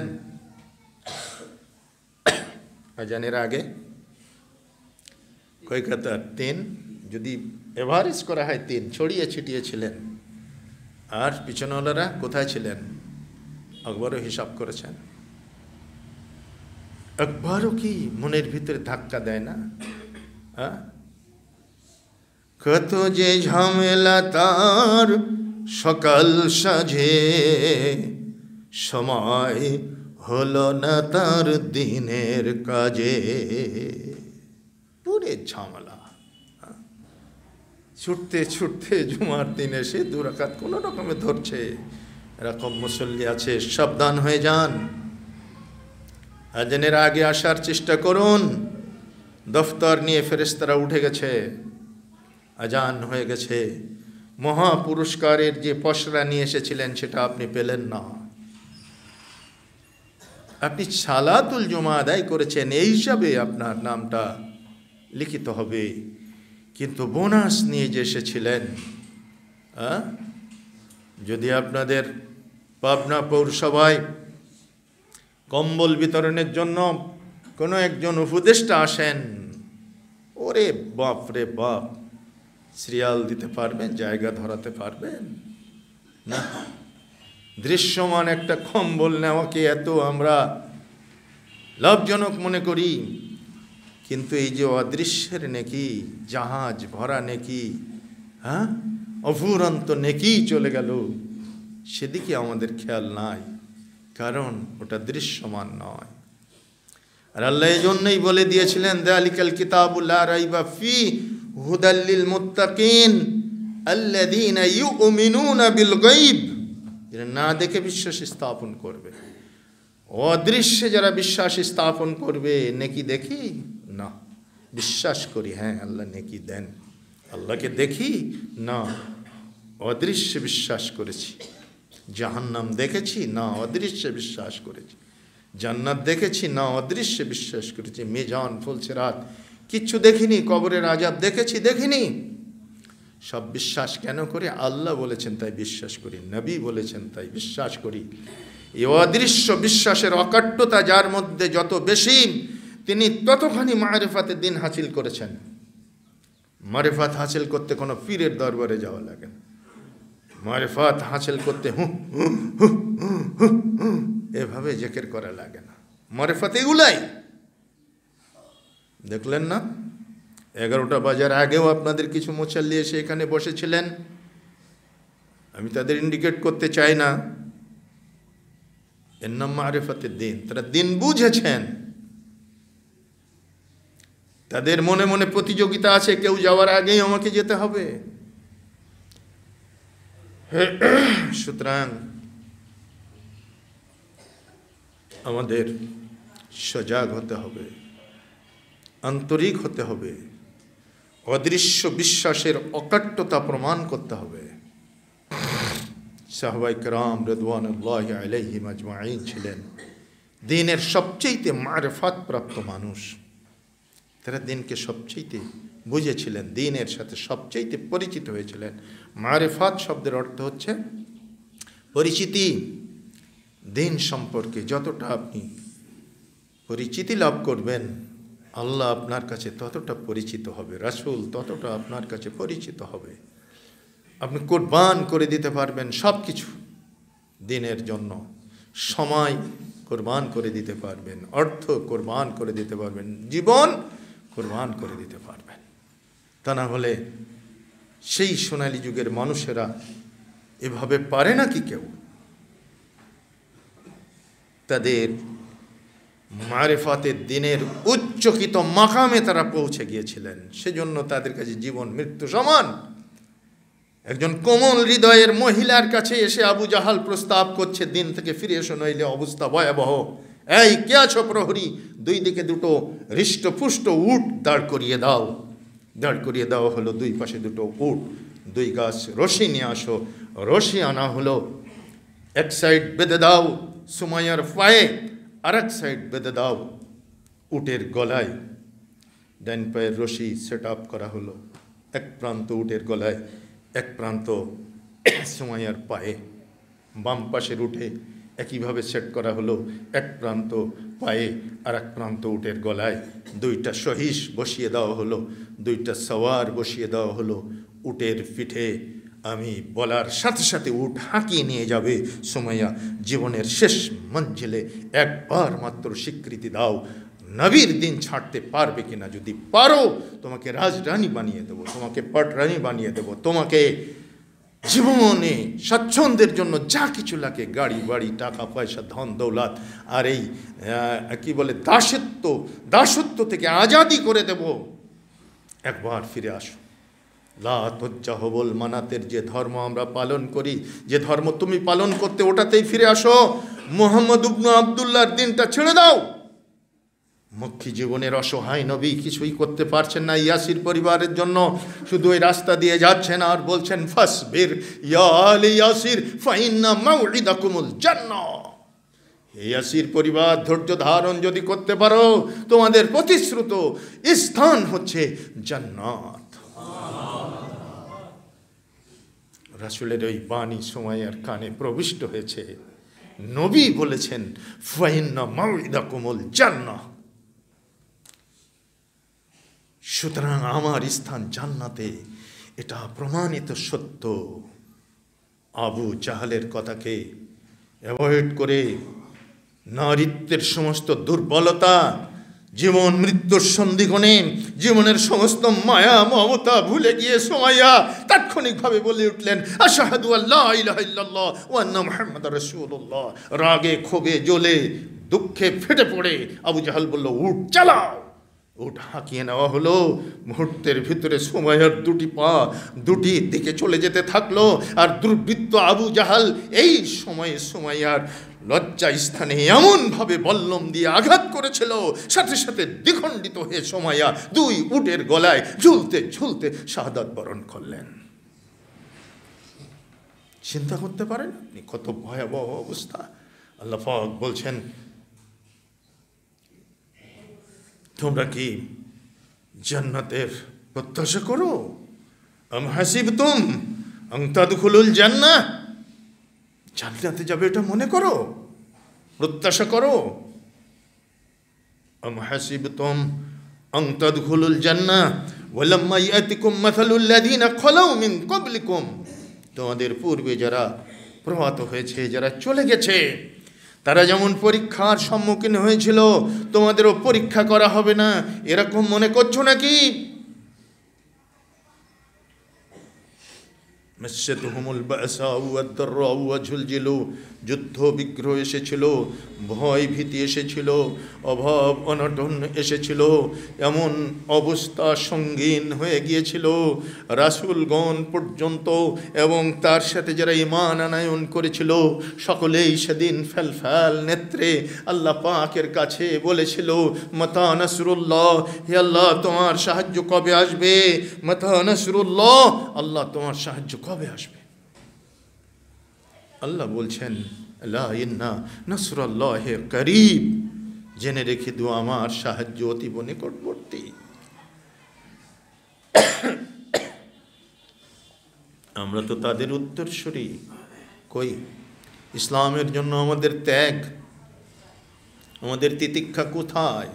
আজানের আগে? কয় কাতার? 3, যদি এভারেজ করা হয় 3, ছড়িয়ে ছিটিয়ে ছিলেন। আর পিছনওয়ালারা কোথায় ছিলেন? আকবরও হিসাব করেছেন। আকবরও কি মনের ভিতরে ধাক্কা দেয় না? কত যে ঝামেলা তার সকাল সাজে, সময় হলো না তার দিনের কাজে। পুরে ঝামেলা, ছুটতে ছুটতে জুমার দিন এসে 2 রাকাত কোনো রকমে ধরছে। এরকম মুসল্লি আছে, সাবধান হয়ে যান। আজানের আগে আসার চেষ্টা করুন। দফতর নিয়ে ফেরেশতারা উঠে গেছে, আজান হয়ে গেছে। মহা পুরস্কারের যে পসরা নিয়ে এসেছিলেন সেটা আপনি পেলেন না। আপনি সালাতুল জুমা আদায় করেছেন, এই হিসাবে আপনার নামটা লিখিত হবে, কিন্তু বোনাস নিয়ে যে এসেছিলেন, যদি আপনাদের পাবনা পৌরসভায় কম্বল বিতরণের জন্য কোনো একজন উপদেষ্টা আসেন, ওরে বাপ রে বাপ, সিরিয়াল দিতে পারবেন, জায়গা ধরাতে পারবেন না। দৃশ্যমান একটা কম্বল নেওয়াকে এত আমরা লাভজনক মনে করি, কিন্তু এই যে অদৃশ্যের নেকি, জাহাজ ভরা নেকি, অফুরন্ত নেকি চলে গেল, সেদিকে আমাদের খেয়াল নাই, কারণ ওটা দৃশ্যমান নয়। আর আল্লাহ এই জন্যই বলে দিয়েছিলেন, যালিকাল কিতাবু লা রাইবা ফি হুদাল লিল মুত্তাকিন আল্লাযীনা ইউমিনুনা বিল গায়ব। যারা না দেখে বিশ্বাস স্থাপন করবে, অদৃশ্যে যারা বিশ্বাস স্থাপন করবে। নেকি দেখি না, বিশ্বাস করি হ্যাঁ আল্লাহ নেকি দেন। আল্লাহকে দেখি না, অদৃশ্যে বিশ্বাস করেছি। জাহান্নাম দেখেছি না, অদৃশ্যে বিশ্বাস করেছি। জান্নাত দেখেছি না, অদৃশ্যে বিশ্বাস করেছি। মিজান, ফুলসিরাত কিচ্ছু দেখিনি। কবরের আযাব দেখেছি, দেখিনি। সব বিশ্বাস কেন করি? আল্লাহ বলেছেন তাই বিশ্বাস করি, নবী বলেছেন তাই বিশ্বাস করি। এই অদৃশ্য বিশ্বাসের অকাট্যতা যার মধ্যে যত বেশি, তিনি ততখানি মারিফাতের দিন হাসিল করেছেন। মারিফাত হাসিল করতে কোনো পীরের দরবারে যাওয়া লাগে না। মারিফাত হাসিল করতে এভাবে জিকির করা লাগে না। মারিফাত এগুলাই। দেখলেন না 11টা বাজার আগেও আপনাদের কিছু মুসাল্লি এসে এখানে বসেছিলেন। আমি তাদের ইন্ডিকেট করতে চাই না, এর নাম মারিফাতের দিন। তারা দিন বুঝেছেন। তাদের মনে মনে প্রতিযোগিতা আছে, কেউ যাওয়ার আগেই আমাকে যেতে হবে। সুতরাং আমাদের সজাগ হতে হবে, আন্তরিক হতে হবে, অদৃশ্য বিশ্বাসের অকাট্যতা প্রমাণ করতে হবে। সাহাবায়ে কেরাম রিদওয়ানুল্লাহি আলাইহিম আজমাইন ছিলেন দ্বীনের সবচেয়ে মারিফাত প্রাপ্ত মানুষ। তারা দ্বীনকে সবচেয়ে বুঝেছিলেন, দ্বীনের সাথে সবচেয়ে পরিচিত হয়েছিলেন। মারিফাত শব্দের অর্থ হচ্ছে পরিচিতি। দ্বীন সম্পর্কে যতটা আপনি পরিচিতি লাভ করবেন, আল্লাহ আপনার কাছে ততটা পরিচিত হবে, রাসূল ততটা আপনার কাছে পরিচিত হবে। আপনি কোরবান করে দিতে পারবেন সব কিছু দ্বীনের জন্য। সময় কোরবান করে দিতে পারবেন, অর্থ কোরবান করে দিতে পারবেন, জীবন কোরবান করে দিতে পারবেন। তা না হলে সেই সোনালী যুগের মানুষেরা এভাবে পারে না কি কেউ? তাদের মারিফাতের দ্বীনের উচ্চকিত মাকামে তারা পৌঁছে গিয়েছিলেন। সেজন্য তাদের কাছে জীবন মৃত্যু সমান। একজন কোমল হৃদয়ের মহিলার কাছে এসে আবু জাহাল প্রস্তাব করছে, দিন থেকে ফিরে এসো, নইলে অবস্থা ভয়াবহ। এই কে আছো প্রহরী? দুই দিকে দুটো হৃষ্টপুষ্ট উট দাঁড় করিয়ে দাও। দাঁড় করিয়ে দেওয়া হলো, দুই পাশে দুটো উট, দুই গাছ রশি নিয়ে আসো। রশি আনা হলো, এক সাইড বেঁধে দাও সুমাইয়ার পায়ে, আর এক সাইড বেঁধে দাও উটের গলায়। ডান পায়ের রশি সেট আপ করা হলো, এক প্রান্ত উটের গলায়, এক প্রান্ত সুমাইয়ার পায়ে। বাম পাশের উঠে একইভাবে সেট করা হলো, এক প্রান্ত পায়ে আর এক প্রান্ত উটের গলায়। দুইটা সহিস বসিয়ে দেওয়া হলো, দুইটা সওয়ার বসিয়ে দেওয়া হলো উটের পিঠে। আমি বলার সাথে সাথে উট হাঁকিয়ে নিয়ে যাবে। সুমাইয়া, জীবনের শেষ মঞ্জিলে একবার মাত্র স্বীকৃতি দাও, নবীর দিন ছাড়তে পারবে কিনা। যদি পারো, তোমাকে রাজরানী বানিয়ে দেবো, তোমাকে পটরানী বানিয়ে দেবো, তোমাকে জীবনে স্বাচ্ছন্দ্যের জন্য যা কিছু লাগে, গাড়ি বাড়ি, টাকা পয়সা, ধন দৌলত, আর এই কি বলে দাসত্ব থেকে আজাদি করে দেব। একবার ফিরে আসো। লা তুজ্জাহুল মানাতের যে ধর্ম আমরা পালন করি, যে ধর্ম তুমি পালন করতে, ওটাতেই ফিরে আসো। মুহাম্মদ ইবনে আব্দুল্লাহর দিনটা ছেড়ে দাও। মক্কি জীবনের অসহায় নবী কিছুই করতে পারছেন না ইয়াসির পরিবারের জন্য। শুধু ওই রাস্তা দিয়ে যাচ্ছেন আর বলছেন, ফাসবির ইয়া আলি ইয়াসির ফাইন্না মাউইদাকুমুল জান্নাহ। ইয়াসির পরিবার, ধৈর্য ধারণ যদি করতে পারো, তোমাদের প্রতিশ্রুত স্থান হচ্ছে জান্নাত। রাসূলের ওই বাণী সুমাইয়ার কানে প্রবিষ্ট হয়েছে। নবী বলেছেন, ফাইন্না মাউইদাকুমুল জান্নাহ। সুতরাং আমার স্থান জান্নাতে, এটা প্রমাণিত সত্য। আবু জাহালের কথাকে অ্যাভয়েড করে, নারীত্বের সমস্ত দুর্বলতা, জীবন মৃত্যুর সন্ধিক্ষণে জীবনের সমস্ত মায়া মমতা ভুলে গিয়ে সুমাইয়া তাৎক্ষণিকভাবে বলে উঠলেন, আশহাদু আল্লা ইলাহা ইল্লাল্লাহ ওয়া আন্না মুহাম্মাদার রাসূলুল্লাহ। রাগে ক্ষোভে জ্বলে দুঃখে ফেটে পড়ে আবু জাহাল বলল, উঠ চালাও। উঠ হাঁকিয়ে নেওয়া হলো। মুহূর্তের ভিতরে সুমাইয়ার দুটি পা দুটি দিকে চলে যেতে থাকলো। আর দুর্বৃত্ত আবু জাহাল এই সময়ে সুমাইয়ার লজ্জা স্থানে এমনভাবে বল্লম দিয়ে আঘাত করেছিল, সাথে সাথে দ্বিখণ্ডিত হয়ে সুমাইয়া দুই উটের গলায় ঝুলতে ঝুলতে শাহাদাত বরণ করলেন। চিন্তা করতে পারেন আপনি কত ভয়াবহ অবস্থা। আল্লাহ পাক বলছেন, তোমরা কি জান্নাতের প্রত্যাশা করো? আম হাসিবতুম আন তাদখুলুল জান্নাহ, জান্নাতে যাবে এটা মনে করো, প্রত্যাশা করো। আম হাসিবতুম আন তাদখুলুল জান্নাহ ওয়ালাম্মা ইয়াতিকুম মাসালুল লাযিনা খালাউ মিন ক্বাবলিকুম, তোমাদের পূর্বে যারা প্রভাত হয়েছে, যারা চলে গেছে, তারা যেমন পরীক্ষার সম্মুখীন হয়েছিল, তোমাদেরও পরীক্ষা করা হবে না, এরকম মনে করছো নাকি? মাসসাতুহুমুল বাসাউ ওয়াদ-দাররাউ ওয়া যুলজিলু, যুদ্ধ বিগ্রহ এসেছিল, ভয় ভীতি এসেছিল, অভাব অনটন এসেছিল, এমন অবস্থা সঙ্গীন হয়ে গিয়েছিল রাসূলগণ পর্যন্ত এবং তার সাথে যারা ঈমান আনয়ন করেছিল সকলেই সেদিন ফেলফেল নেত্রে আল্লাহ পাকের কাছে বলেছিল, মাতা নাসরুল্লাহ, হে আল্লাহ তোমার সাহায্য কবে আসবে? মাতা নাসরুল্লাহ, আল্লাহ তোমার সাহায্য কবে আসবে? আল্লাহ বলছেন, লা ইন্না নাসরুল্লাহি করিব, জেনে রেখে দো আমার সাহায্য অতীব নিকটবর্তী। আমরা তো তাদের উত্তরসূরি। কই ইসলামের জন্য আমাদের ত্যাগ, আমাদের তিতিক্ষা কোথায়?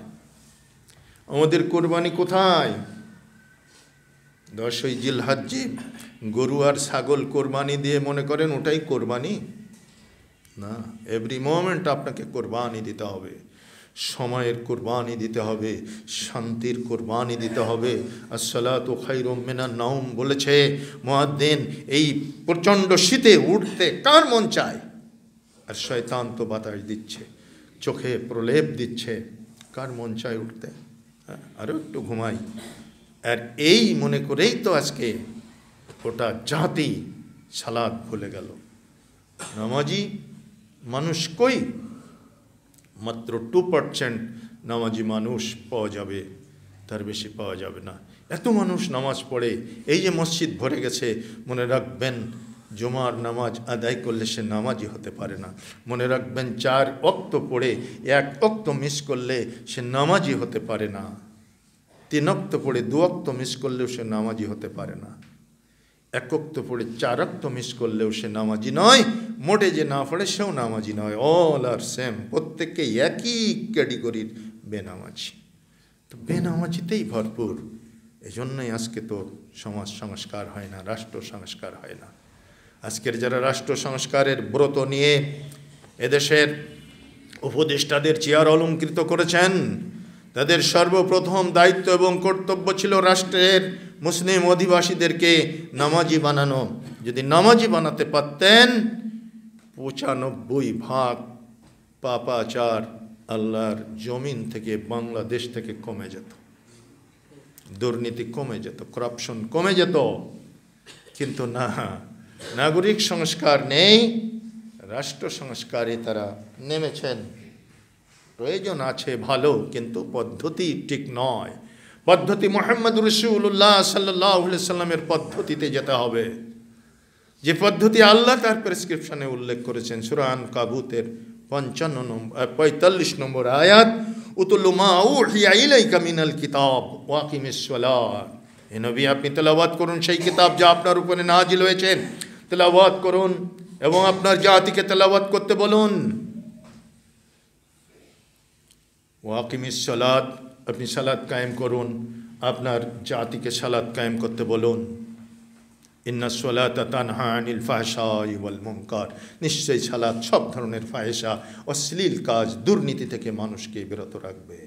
আমাদের কোরবানি কোথায়? 10ই জিলহজ্জে গরু আর ছাগল কোরবানি দিয়ে মনে করেন ওটাই কোরবানি না। এভরি মোমেন্ট আপনাকে কোরবানি দিতে হবে, সময়ের কোরবানি দিতে হবে, শান্তির কোরবানি দিতে হবে। আসসালাতু খায়রুম মিনান নাওম বলেছে মুয়াদ্দিন। এই প্রচণ্ড শীতে উঠতে কার মন চায়? আর শয়তান তো বাতাস দিচ্ছে, চোখে প্রলেপ দিচ্ছে, কার মন চায় উঠতে? আরও একটু ঘুমাই। আর এই মনে করেই তো আজকে ওটা জাতি সালাত ভুলে গেল। নামাজি মানুষ কই? মাত্র 2% নামাজি মানুষ পাওয়া যাবে, তার বেশি পাওয়া যাবে না। এত মানুষ নামাজ পড়ে, এই যে মসজিদ ভরে গেছে, মনে রাখবেন জুমার নামাজ আদায় করলে সে নামাজি হতে পারে না। মনে রাখবেন 4 ওয়াক্ত পড়ে 1 ওয়াক্ত মিস করলে সে নামাজি হতে পারে না। 3 ওয়াক্ত পড়ে 2 ওয়াক্ত মিস করলেও সে নামাজি হতে পারে না। 1 ওয়াক্ত পড়ে 4 ওয়াক্ত মিস করলেও সে নামাজি নয়। মোটে যে না পড়ে সেও নামাজি নয়। অল আর সেম, প্রত্যেককে একই ক্যাটেগরির বেনামাজি। তো বেনামাজিতেই ভরপুর। এজন্যই আজকে তো সমাজ সংস্কার হয় না, রাষ্ট্র সংস্কার হয় না। আজকের যারা রাষ্ট্র সংস্কারের ব্রত নিয়ে এদেশের উপদেষ্টাদের চেয়ার অলঙ্কৃত করেছেন, তাদের সর্বপ্রথম দায়িত্ব এবং কর্তব্য ছিল রাষ্ট্রের মুসলিম অধিবাসীদেরকে নামাজি বানানো। যদি নামাজি বানাতে পারতেন, 95% পাপাচার আল্লাহর জমিন থেকে, বাংলাদেশ থেকে কমে যেত, দুর্নীতি কমে যেত, করাপশন কমে যেত। কিন্তু না, নাগরিক সংস্কার নেই, রাষ্ট্র সংস্কারে তারা নেমেছেন। প্রয়োজন আছে ভালো, কিন্তু পদ্ধতি ঠিক নয়। পদ্ধতি মুহাম্মদ রাসূলুল্লাহ সাল্লাল্লাহু আলাইহি সাল্লামের পদ্ধতিতে যেতে হবে, যে পদ্ধতি আল্লাহ তার প্রেসক্রিপশনে উল্লেখ করেছেন। সূরা আনকাবুতের 45 নম্বর আয়াত, উতলু মা উহিয়া ইলাইকা মিনাল কিতাব ওয়া আকিমিস সালাত। হে নবী, আপনি তেলাওয়াত করুন সেই কিতাব যা আপনার উপরে নাজিল হয়েছে, তেলাওয়াত করুন এবং আপনার জাতিকে তেলাওয়াত করতে বলুন। ওয়া আকিমিস সালাত, আপনি সালাত কায়েম করুন, আপনার জাতিকে সালাত কায়েম করতে বলুন। ইন্নাস সালাতা তানহা আনিল ফাহশাই ওয়াল মুনকার, নিশ্চয়ই সালাত সব ধরনের ফাহেশা, অশ্লীল কাজ, দুর্নীতি থেকে মানুষকে বিরত রাখবে।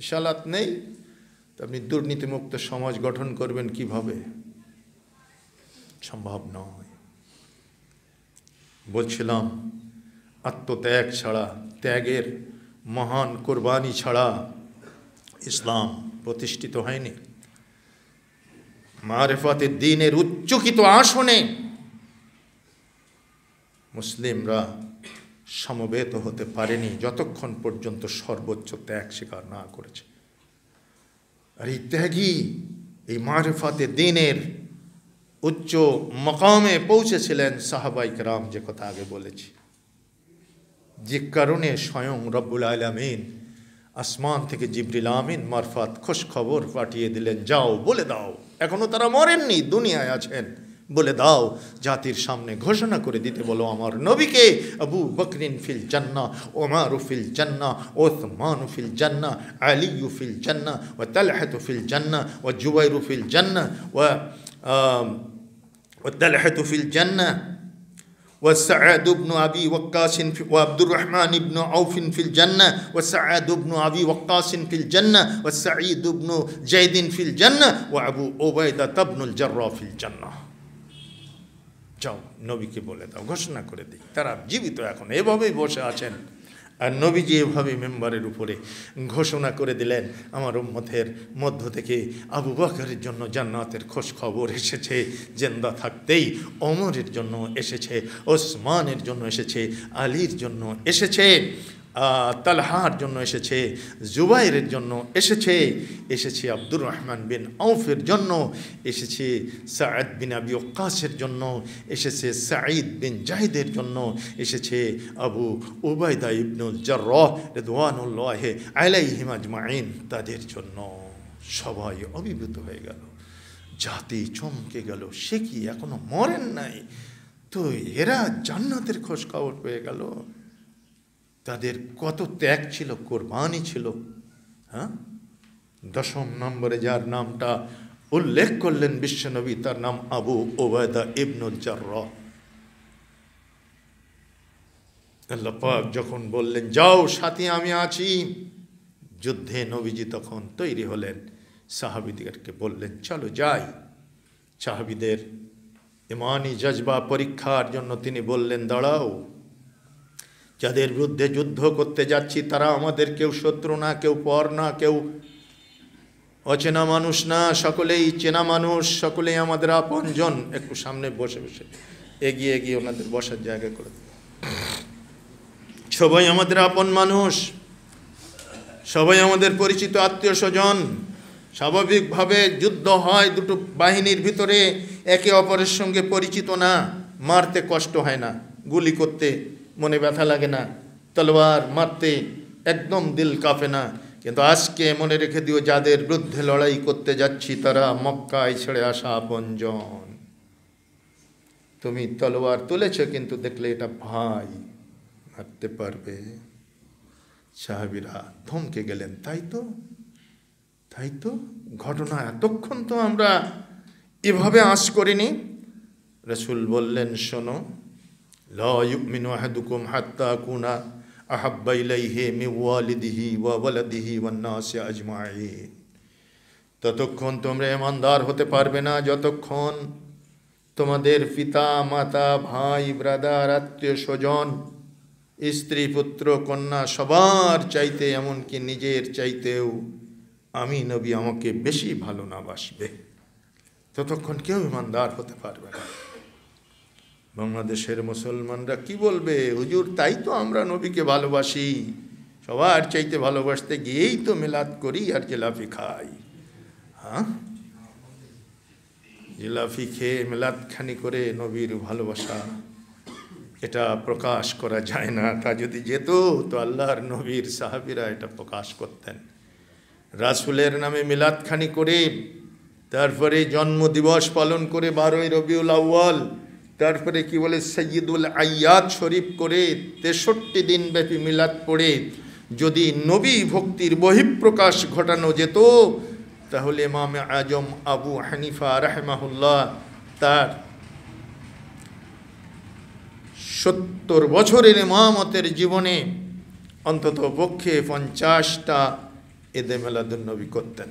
রিসালাত নেই তো আপনি দুর্নীতিমুক্ত সমাজ গঠন করবেন কিভাবে? সম্ভব নয়। বলছিলাম আত্মত্যাগ ছাড়া, ত্যাগের মহান কোরবানি ছাড়া ইসলাম প্রতিষ্ঠিত হয়নি। মারিফাতের দ্বীনের উচ্চকিত আসনে মুসলিমরা সমবেত হতে পারেনি যতক্ষণ পর্যন্ত সর্বোচ্চ ত্যাগ স্বীকার না করেছে। আর এই ত্যাগী এই মারিফাতের দ্বীনের উচ্চ মকামে পৌঁছেছিলেন সাহাবায়ে কেরাম, যে কথা আগে বলেছি, যে কারণে স্বয়ং রব্বুল আলামিন আসমান থেকে জিবরিল আমিন মারফত খোঁজ খবর পাঠিয়ে দিলেন, যাও বলে দাও, এখনো তারা মরেননি, দুনিয়ায় আছেন, বলে দাও, জাতির সামনে ঘোষণা করে দিতে বলো আমার নবীকে, আবু বকরিন ফিল জান্নাহ, ওমর ফিল জান্নাহ, ওসমান ফিল জান্নাহ, আলী ফিল জান্নাহ, ওয়া তালহা ফিল জান্নাহ, ওয়া জুবাইর ফিল জান্নাহ, ওয়া তালহা ফিল জান্নাহ, وسعد بن أبي وقاص وعبد الرحمن بن عوف في الجنة وسعد بن أبي وقاص في الجنة وسعيد بن زيد في الجنة وأبو عبيدة بن الجراح في الجنة। যাও নবীকে বলে দাও, ঘোষণা করে দিই, তারা জীবিত এখন এভাবেই বসে আছেন। আর নবীজি এভাবে মেম্বারের উপরে ঘোষণা করে দিলেন, আমার উম্মতের মধ্য থেকে আবু বকরের জন্য জান্নাতের খোঁজ খবর এসেছে জিন্দা থাকতেই, ওমরের জন্য এসেছে, ওসমানের জন্য এসেছে, আলীর জন্য এসেছে, তালহার জন্য এসেছে, জুবাইরের জন্য এসেছে, এসেছে আব্দুর রহমান বিন আউফের জন্য, এসেছে সাঈদ বিন আবি ওয়াক্কাসের জন্য, এসেছে সাঈদ বিন জাহিদের জন্য, এসেছে আবু উবাইদা ইবনুল জাররাহ রিদওয়ানুল্লাহি আলাইহিম আজমাইন, তাদের জন্য। সবাই অভিভূত হয়ে গেল, জাতি চমকে গেল, সে কি এখনো মরেন নাই, তো এরা জান্নাতের খোঁজ খবর পেয়ে গেল। তাদের কত ত্যাগ ছিল, কোরবানি ছিল। হ্যাঁ, 10 নম্বরে যার নামটা উল্লেখ করলেন বিশ্বনবী, তার নাম আবু উবাইদা ইবনুল জাররাহ। আল্লাহ পাক যখন বললেন যাও সাথী আমি আছি, যুদ্ধে নবীজি তখন তৈরি হলেন, সাহাবীদেরকে বললেন চলো যাই। সাহাবীদের ইমানি জজবা পরীক্ষার জন্য তিনি বললেন দাঁড়াও, যাদের বিরুদ্ধে যুদ্ধ করতে যাচ্ছি তারা আমাদের কেউ শত্রু না, কেউ পর না, কেউ অচেনা মানুষ না, সকলেই চেনা মানুষ, সকলেই আমাদের আপনজন। একটু সামনে বসে বসে এগিয়ে এগিয়ে ওনাদের বসার জায়গা করে, সবাই আমাদের আপন মানুষ, সবাই আমাদের পরিচিত আত্মীয় স্বজন। স্বাভাবিকভাবে যুদ্ধ হয় দুটো বাহিনীর ভিতরে, একে অপরের সঙ্গে পরিচিত না, মারতে কষ্ট হয় না, গুলি করতে মনে ব্যথা লাগে না, তলোয়ার মারতে একদম দিল কাঁপে না। কিন্তু আজকে মনে রেখে দিও, যাদের বিরুদ্ধে লড়াই করতে যাচ্ছি তারা মক্কায় ছেড়ে আসা আপনজন। তুমি তলোয়ার তুলেছ কিন্তু দেখলে এটা ভাই, মারতে পারবে। সাহাবীরা থমকে গেলেন, তাই তো, তাই তো, ঘটনা এতক্ষণ তো আমরা এভাবে আঁচ করিনি। রাসূল বললেন শোনো, লা ইউমিনু আহাদুকুম হাত্তা কুনা আহাব্বা ইলাইহি মিন ওয়ালিদিহি ওয়া ওয়ালাদিহি ওয়ান নাসি আজমাইন। ততক্ষণ তোমরা ঈমানদার হতে পারবে না যতক্ষণ তোমাদের পিতা মাতা ভাই ব্রাদার আত্মীয় স্বজন স্ত্রী পুত্র কন্যা সবার চাইতে, এমনকি নিজের চাইতেও আমি নবী আমাকে বেশি ভালো না বাসবে, ততক্ষণ কেউ ঈমানদার হতে পারবে না। বাংলাদেশের মুসলমানরা কি বলবে, হুজুর তাই তো আমরা নবীকে ভালোবাসি, সবার চাইতে ভালোবাসতে গিয়েই তো মিলাদ করি আর জিলাপি খাই। হ্যাঁ, জিলাপি খেয়ে মিলাদখানি করে নবীর ভালোবাসা এটা প্রকাশ করা যায় না। তা যদি যেত তো আল্লাহর নবীর সাহাবীরা এটা প্রকাশ করতেন। রাসূলের নামে মিলাদখানি করে, তারপরে জন্মদিবস পালন করে 12ই রবিউল আউয়াল, তারপরে কি বলে সৈয়দুল আয়াত শরীফ করে 63 দিন ব্যাপী মিলাদ পড়ে যদি নবী ভক্তির বহিঃপ্রকাশ ঘটানো যেত, তাহলে ইমাম আজম আবু হানিফা রাহিমাহুল্লাহ তার 70 বছরের ইমামতের জীবনে অন্তত পক্ষে 50টা ঈদে মিলাদুন্নবী করতেন।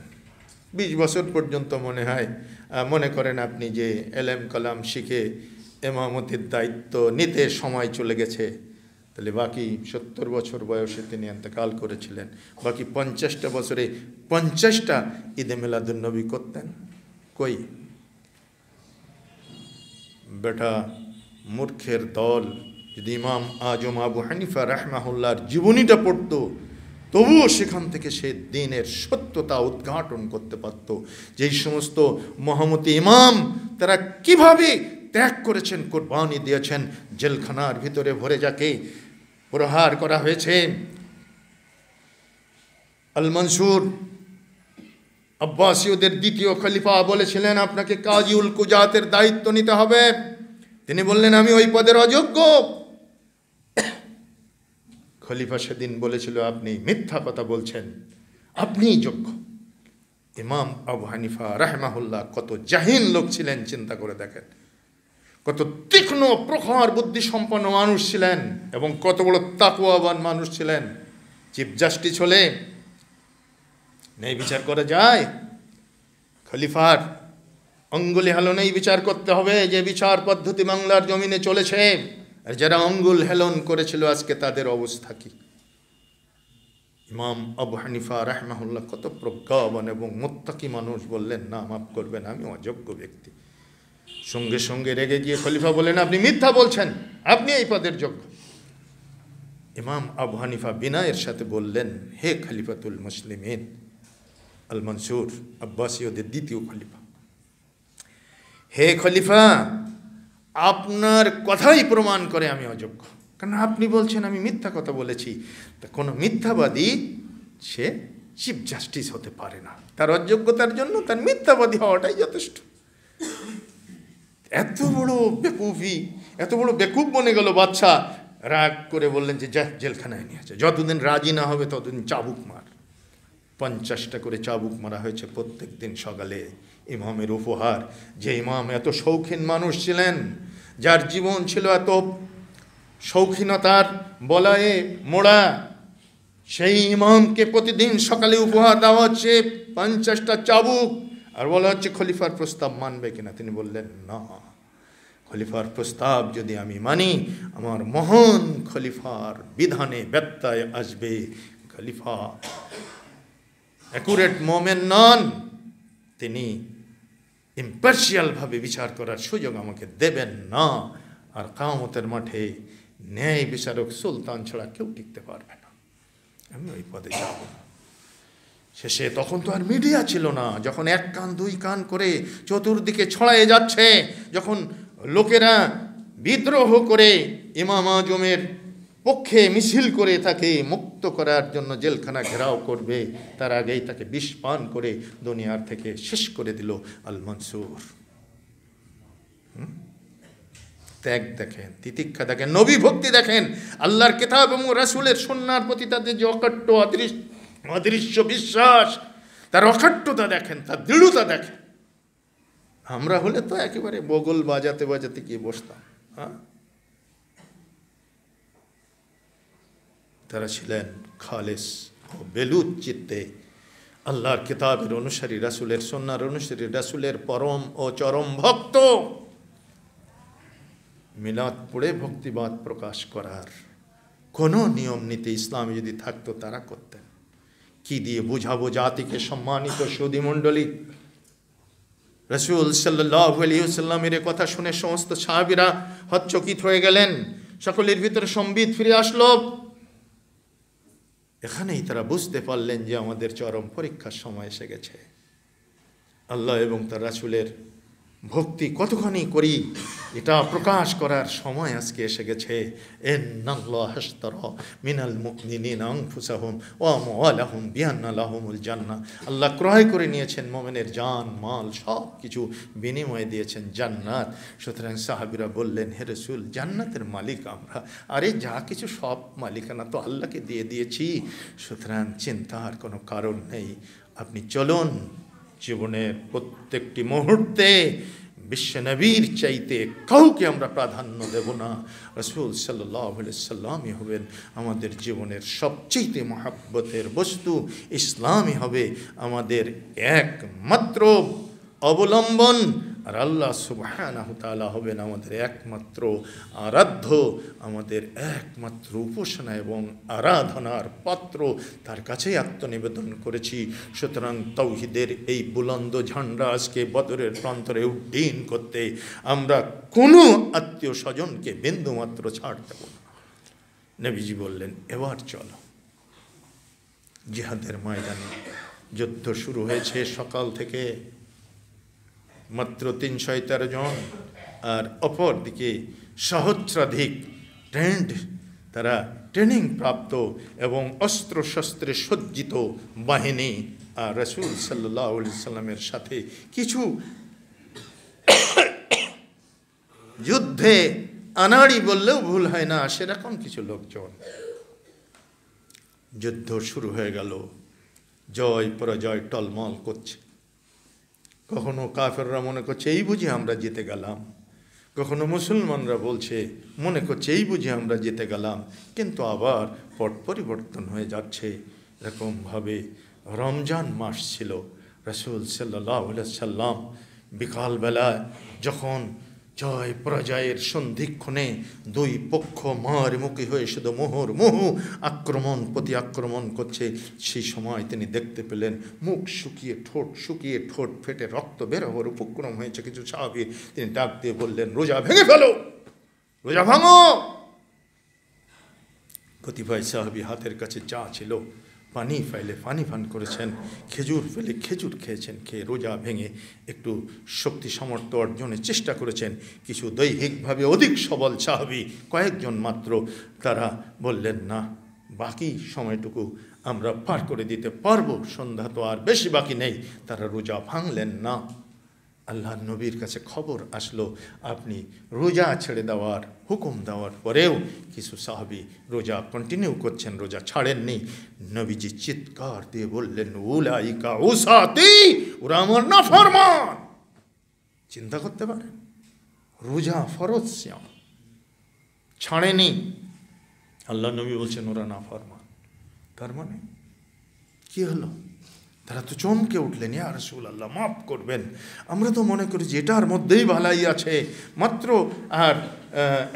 20 বছর পর্যন্ত মনে করেন আপনি যে এলেম কালাম শিখে ইমামতির দায়িত্ব নিতে সময় চলে গেছে, তাহলে বাকি 70 বছর বয়সে তিনি ইন্তেকাল করেছিলেন। বাকি 50টা বছরে 50টা ঈদে মিলাদুন্নবী করতেন। কই বেটা, মূর্খের দল যদি ইমাম আজম আবু হানিফা রাহমাহুল্লাহর জীবনীটা পড়তো, তবুও সেখান থেকে সে দ্বীনের সত্যতা উদ্ঘাটন করতে পারত। যেই সমস্ত মহামতি ইমাম তারা কিভাবে ত্যাগ করেছেন, কোরবানি দিয়েছেন। জেলখানার ভিতরে ভরে যাকে প্রহার করা হয়েছে, আল মনসুর আব্বাসীয়দের দ্বিতীয় খলিফা বলেছিলেন আপনাকে কাজী-উল কুজাতের দায়িত্ব নিতে হবে। তিনি বললেন আমি ওই পদের অযোগ্য। খলিফা সেদিন বলেছিল আপনি মিথ্যা কথা বলছেন, আপনিই যোগ্য। ইমাম আবু হানিফা রাহমাহুল্লাহ কত জাহিন লোক ছিলেন চিন্তা করে দেখেন, কত তীক্ষ্ণ প্রখর বুদ্ধি সম্পন্ন মানুষ ছিলেন এবং কত বড় তাকওয়াবান মানুষ ছিলেন। চিফ জাস্টিস হলে ন্যায় বিচার করা যায়? খলিফার অঙ্গুলি হেলনেই বিচার করতে হবে, যে বিচার পদ্ধতি বাংলার জমিনে চলেছে। আর যারা আঙ্গুল হেলন করেছিল আজকে তাদের অবস্থা কি? ইমাম আবু হানিফা রাহমাহুল্লাহ কত প্রজ্ঞাবান এবং মুত্তাকি মানুষ, বললেন না মাফ করবেন আমি অযোগ্য ব্যক্তি। সঙ্গে সঙ্গে রেগে গিয়ে খলিফা বললেন আপনি মিথ্যা বলছেন, আপনি এই পদের যোগ্য। ইমাম আবু হানিফা বিনয়ের সাথে বললেন হে খলিফাতুল মুসলিমিন আল মনসুর আব্বাসীয়দের দ্বিতীয় খলিফা, হে খলিফা আপনার কথাই প্রমাণ করে আমি অযোগ্য। কারণ আপনি বলছেন আমি মিথ্যা কথা বলেছি। তা কোনো মিথ্যাবাদী সে চিফ জাস্টিস হতে পারে না, তার অযোগ্যতার জন্য তার মিথ্যাবাদী হওয়াটাই যথেষ্ট। এত বড় বেকুফি, এত বড় বেকুব বনে গেল বাদশা। রাগ করে বললেন যে যা জেলখানায় নিয়ে আছে, যতদিন রাজি না হবে ততদিন চাবুক মার। 50টা করে চাবুক মারা হয়েছে প্রত্যেক দিন সকালে। ইমামের উপহার, যে ইমাম এত শৌখিন মানুষ ছিলেন, যার জীবন ছিল এত শৌখিনতার বলয়ে মোড়া, সেই ইমামকে প্রতিদিন সকালে উপহার দেওয়া হচ্ছে 50টা চাবুক, আর বলা হচ্ছে খলিফার প্রস্তাব মানবে কিনা। তিনি বললেন না, খলিফার প্রস্তাব যদি আমি মানি আমার মহান খলিফার বিধানে ব্যত্যয় আসবে। খলিফা অ্যাকুরেট মোমেন নন, তিনি ইম্পার্শিয়ালভাবে বিচার করার সুযোগ আমাকে দেবেন না। আর কিয়ামতের মাঠে ন্যায় বিচারক সুলতান ছাড়া কেউ টিকতে পারবে না, আমি ওই পদে যাব। শেষে তখন তো আর মিডিয়া ছিল না, যখন এক কান দুই কান করে চতুর্দিকে ছড়ায়ে যাচ্ছে, যখন লোকেরা বিদ্রোহ করে ইমাম আজমের পক্ষে মিছিল করে তাকে মুক্ত করার জন্য জেলখানা ঘেরাও করবে, তার আগেই তাকে বিষ পান করে দুনিয়ার থেকে শেষ করে দিল আল মনসুর। ত্যাগ দেখেন, তিতিক্ষা দেখেন, নবী ভক্তি দেখেন, আল্লাহর কিতাব এবং রাসূলের সুন্নাহর প্রতি তাদের যে অকাট্য অদৃশ্য বিশ্বাস, তার অকাট্যতা দেখেন, তার দৃঢ়তা দেখেন। আমরা হলে তো একেবারে বগল বাজাতে বাজাতে গিয়ে বসতাম। হ্যাঁ, তারা ছিলেন খালেস ও বেলুদ চিত্তে আল্লাহর কিতাবের অনুসারী, রাসূলের সুন্নাহর অনুসারী, রাসূলের পরম ও চরম ভক্ত। মিলাদ পড়ে ভক্তিবাদ প্রকাশ করার কোনো নিয়ম নীতি ইসলামে যদি থাকতো তারা করতেন। কি দিয়ে বুঝাবো জাতিকে? সম্মানিত সুধী মণ্ডলী, রাসূল সাল্লাল্লাহু আলাইহি ওয়াসাল্লামের কথা শুনে সমস্ত সাহাবীরা হতচকিত হয়ে গেলেন, সকলের ভিতরে সম্বিত ফিরে আসলো। এখানেই তারা বুঝতে পারলেন যে আমাদের চরম পরীক্ষার সময় এসে গেছে। আল্লাহ এবং তার রাসূলের ভক্তি কতখানি করি এটা প্রকাশ করার সময় আজকে এসে গেছে। ইন্নাল্লাহা আশতারা মিনাল মুমিনিনা আনফুসাহুম ওয়া আমওয়ালাহুম বিআন্না লাহুমুল জান্নাহ। আল্লাহ ক্রয় করে নিয়েছেন মুমিনের জান মাল সব কিছু বিনিময়ে দিয়েছেন জান্নাত। সুতরাং সাহাবীরা বললেন হে রাসূল, জান্নাতের মালিক আমরা, আরে যা কিছু সব মালিকানা তো আল্লাহকে দিয়ে দিয়েছি, সুতরাং চিন্তার কোনো কারণ নেই। আপনি চলুন, জীবনের প্রত্যেকটি মুহূর্তে বিশ্বনবীর চাইতে কাউকে আমরা প্রাধান্য দেব না। রাসূল সাল্লাল্লাহু আলাইহি সাল্লামই হবেন আমাদের জীবনের সবচেয়ে মহব্বতের বস্তু। ইসলামই হবে আমাদের একমাত্র অবলম্বন, আর আল্লাহ সুবহানাহু তাআলা হবেন আমাদের একমাত্র আরাধ্য, আমাদের একমাত্র উপাসনা এবং আরাধনার পাত্র। তার কাছেই আত্মনিবেদন করেছি। সুতরাং তাওহীদের এই বুলন্দ ঝান্ডা আজকে বদরের প্রান্তরে উড্ডীন করতে আমরা কোনো আত্মীয় স্বজনকে বিন্দুমাত্র ছাড় দেব না। নবীজি বললেন, এবার চলো জিহাদের ময়দানে। যুদ্ধ শুরু হয়েছে সকাল থেকে, মাত্র ৩১৩ জন, আর অপর দিকে সহস্রাধিক তারা ট্রেনিং প্রাপ্ত এবং অস্ত্র শস্ত্রে সজ্জিত বাহিনী। আর রাসূল সাল্লাল্লাহু আলাইহি সাল্লামের সাথে কিছু যুদ্ধে আনাড়ি বললেও ভুল হয় না, সেরকম কিছু লোকজন। যুদ্ধ শুরু হয়ে গেল, জয় পরাজয় টলমল করছে। কখনো কাফেররা মনে করছে এই বুঝি আমরা জিতে গেলাম, কখনো মুসলমানরা বলছে মনে করছে এই বুঝি আমরা জিতে গেলাম, কিন্তু আবার পট পরিবর্তন হয়ে যাচ্ছে। এরকমভাবে রমজান মাস ছিল। রাসূল সাল্লাল্লাহু আলাইহি সাল্লাম বিকালবেলায় যখন জয় পরাজয়ের সন্ধিক্ষণে দুই পক্ষ মারমুখী হয়ে শুধু মুহুর্মুহু আক্রমণ প্রতি আক্রমণ করছে, সেই সময় তিনি দেখতে পেলেন মুখ শুকিয়ে ঠোঁট ফেটে রক্ত বের হওয়ার উপক্রম হয়েছে কিছু সাহাবী। তিনি ডাক দিয়ে বললেন, রোজা ভেঙে ফেলো, রোজা ভাঙো। কতিপয় সাহাবী হাতের কাছে চা ছিল, পানি ফেলে পানি পান করেছেন, খেজুর ফেলে খেজুর খেয়েছেন, খেয়ে রোজা ভেঙে একটু শক্তি সামর্থ্য অর্জনের চেষ্টা করেছেন। কিছু দৈহিকভাবে অধিক সবল সাহাবী কয়েকজন মাত্র, তারা বললেন না, বাকি সময়টুকু আমরা পার করে দিতে পারবো, সন্ধ্যা তো আর বেশি বাকি নেই। তারা রোজা ভাঙলেন না। আল্লাহর নবীর কাছে খবর আসলো, আপনি রোজা ছেড়ে দেওয়ার হুকুম দেওয়ার পরেও কিছু সাহাবী রোজা কন্টিনিউ করছেন, রোজা ছাড়েননি। নবীজি চিৎকার দিয়ে বললেন, উলাইকা উসাতি, ওরা আমার নাফরমান। চিন্তা করতে পারেন, রোজা ফরজ সিয়াম ছাড়েনি, আল্লাহ নবী বলছেন ওরা নাফরমান। তার মানে কি হলো? তারা তো চমকে উঠলেন, ইয়া রাসূলুল্লাহ মাফ করবেন, আমরা তো মনে করি যে এটার মধ্যেই ভালাই আছে, মাত্র আর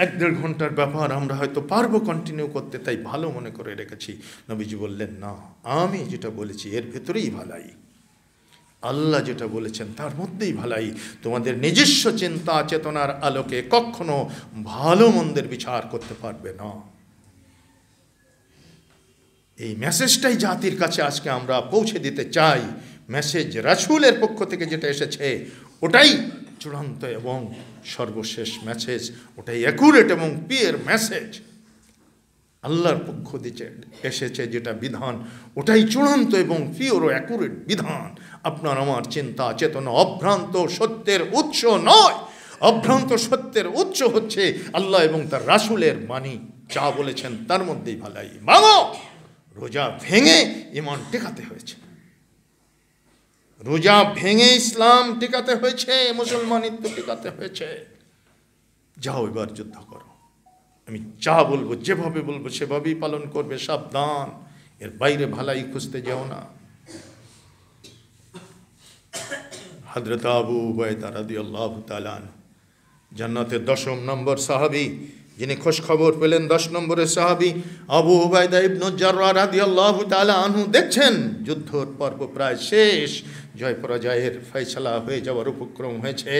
১-১.৫ ঘন্টার ব্যাপার, আমরা হয়তো পারবো কন্টিনিউ করতে, তাই ভালো মনে করে রেখেছি। নবীজি বললেন, না, আমি যেটা বলেছি এর ভেতরেই ভালাই, আল্লাহ যেটা বলেছেন তার মধ্যেই ভালাই। তোমাদের নিজস্ব চিন্তা চেতনার আলোকে কখনো ভালো মন্দের বিচার করতে পারবে না। এই মেসেজটাই জাতির কাছে আজকে আমরা পৌঁছে দিতে চাই। মেসেজ রাসূলের পক্ষ থেকে যেটা এসেছে ওটাই চূড়ান্ত এবং সর্বশেষ মেসেজ, ওটাই অ্যাকুরেট এবং পিওর মেসেজ। আল্লাহর পক্ষ থেকে এসেছে যেটা বিধান, ওটাই চূড়ান্ত এবং পিওর ও অ্যাকুরেট বিধান। আপনার আমার চিন্তা চেতনা অভ্রান্ত সত্যের উৎস নয়, অভ্রান্ত সত্যের উৎস হচ্ছে আল্লাহ এবং তার রাসূলের বাণী। যা বলেছেন তার মধ্যেই ভালাই। মাগো, রোজা ভেঙে ঈমান টিকাতে হয়েছে, রোজা ভেঙে ইসলাম টিকাতে হয়েছে, মুসলমানিত্ব টিকাতে হয়েছে। যাও এবার যুদ্ধ করো, আমি যা বলবো যেভাবে বলবো সেভাবেই পালন করবে, সাবধান, এর বাইরে ভালাই খুঁজতে যাও না। হযরত আবু উবাইদা রাদিয়াল্লাহু তাআলা জান্নাতের 10 নম্বর সাহাবী, যিনি খোঁজ খবর পেলেন 10 নম্বরের সাহাবী আবু উবাইদা ইবনে জাররাহ রাদিয়াল্লাহু তাআলা আনহু। দেখছেন যুদ্ধর পর্ব প্রায় শেষ, জয় পরাজয়ের ফয়সালা হয়ে যাওয়ার উপক্রম হয়েছে।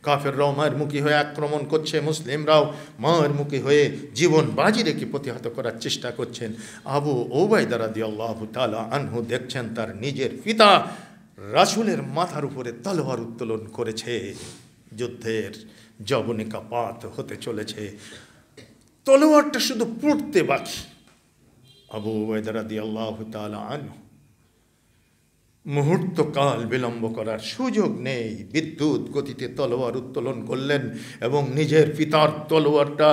কাফেররাও মারমুখী হয়ে আক্রমণ করছে, মুসলিমরাও মারমুখী হয়ে জীবন বাজি রেখে প্রতিহত করার চেষ্টা করছেন। আবু উবাইদা রাদিয়াল্লাহু তাআলা আনহু দেখছেন তার নিজের পিতা রাসূলের মাথার উপরে তলোয়ার উত্তোলন করেছে। যুদ্ধের জবনিকাপাত হতে চলেছে, তলোয়ারটা শুধু পড়তে বাকি। আবু উবাইদা রাদিয়াল্লাহু তাআলা আনহু মুহূর্তকাল বিলম্ব করার সুযোগ নেই, বিদ্যুৎ গতিতে তলোয়ার উত্তোলন করলেন এবং নিজের পিতার তলোয়ারটা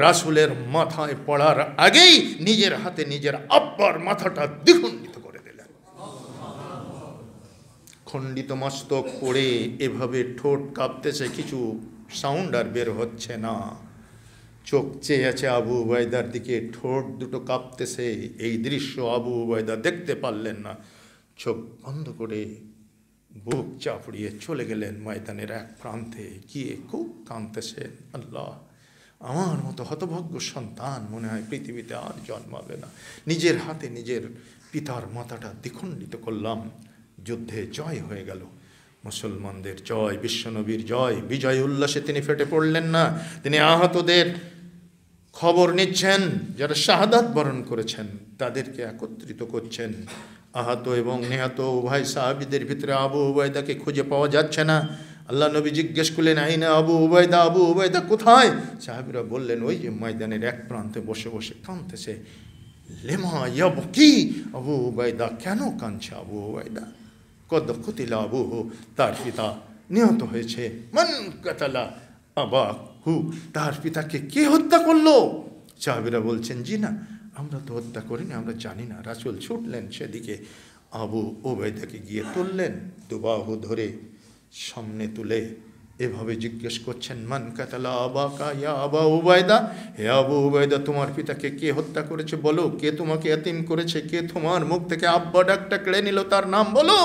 রাসূলের মাথায় পড়ার আগেই নিজের হাতে নিজের আব্বার মাথাটা দ্বিখণ্ডিত করে দিলেন। খণ্ডিত মস্তক পড়ে এভাবে ঠোঁট কাঁপতেছে, কিছু সাউন্ড আর বের হচ্ছে না। চোখ চেয়ে আছে আবু উবাইদার দিকে, ঠোঁট দুটো কাঁপতেছে। এই দৃশ্য আবু উবাইদা দেখতে পারলেন না, চোখ বন্ধ করে বুক চাপড়িয়ে চলে গেলেন ময়দানের এক প্রান্তে। গিয়ে খুব কাঁদতেছেন, আল্লাহ, আমার মতো হতভাগ্য সন্তান মনে হয় পৃথিবীতে আর জন্মাবে না। নিজের হাতে নিজের পিতার মাথাটা দ্বিখণ্ডিত করলাম। যুদ্ধে জয় হয়ে গেল, মুসলমানদের জয়, বিশ্বনবীর জয়। বিজয় উল্লাসে তিনি ফেটে পড়লেন না, তিনি আহতদের খবর নিচ্ছেন, যারা শাহাদাত বরণ করেছেন তাদেরকে একত্রিত করছেন। আহত এবং নিহত উভয় সাহাবীদের ভিতরে আবু উবাইদাকে খুঁজে পাওয়া যাচ্ছে না। আল্লাহ নবী জিজ্ঞেস করলেন, আইনা আবু উবাইদা, আবু উবাইদা কোথায়? সাহাবীরা বললেন, ওই যে ময়দানের এক প্রান্তে বসে বসে কাঁদতেছে। লেমা ইয়াবকি, আবু উবাইদা কেন কাঁদছে আবু উবাইদা? কদ কুতিলা আবুহু, তার পিতা নিহত হয়েছে। মান কাতালা আবাহু, তার পিতাকে কে হত্যা করলো? সাহাবীরা বলছেন, জি না, আমরা তো হত্যা করিনি, আমরা জানি না। রাসূল ছুটলেন সেদিকে, আবু উবাইদাকে গিয়ে তুললেন, দুবাহু ধরে সামনে তুলে এভাবে জিজ্ঞেস করছেন, মান কাতালা আবাকা ইয়া আবা উবাইদা, হে আবু উবাইদা, তোমার পিতাকে কে হত্যা করেছে বলো? কে তোমাকে এতিম করেছে? কে তোমার মুখ থেকে আব্বা ডাকটা কেড়ে নিল, তার নাম বলো।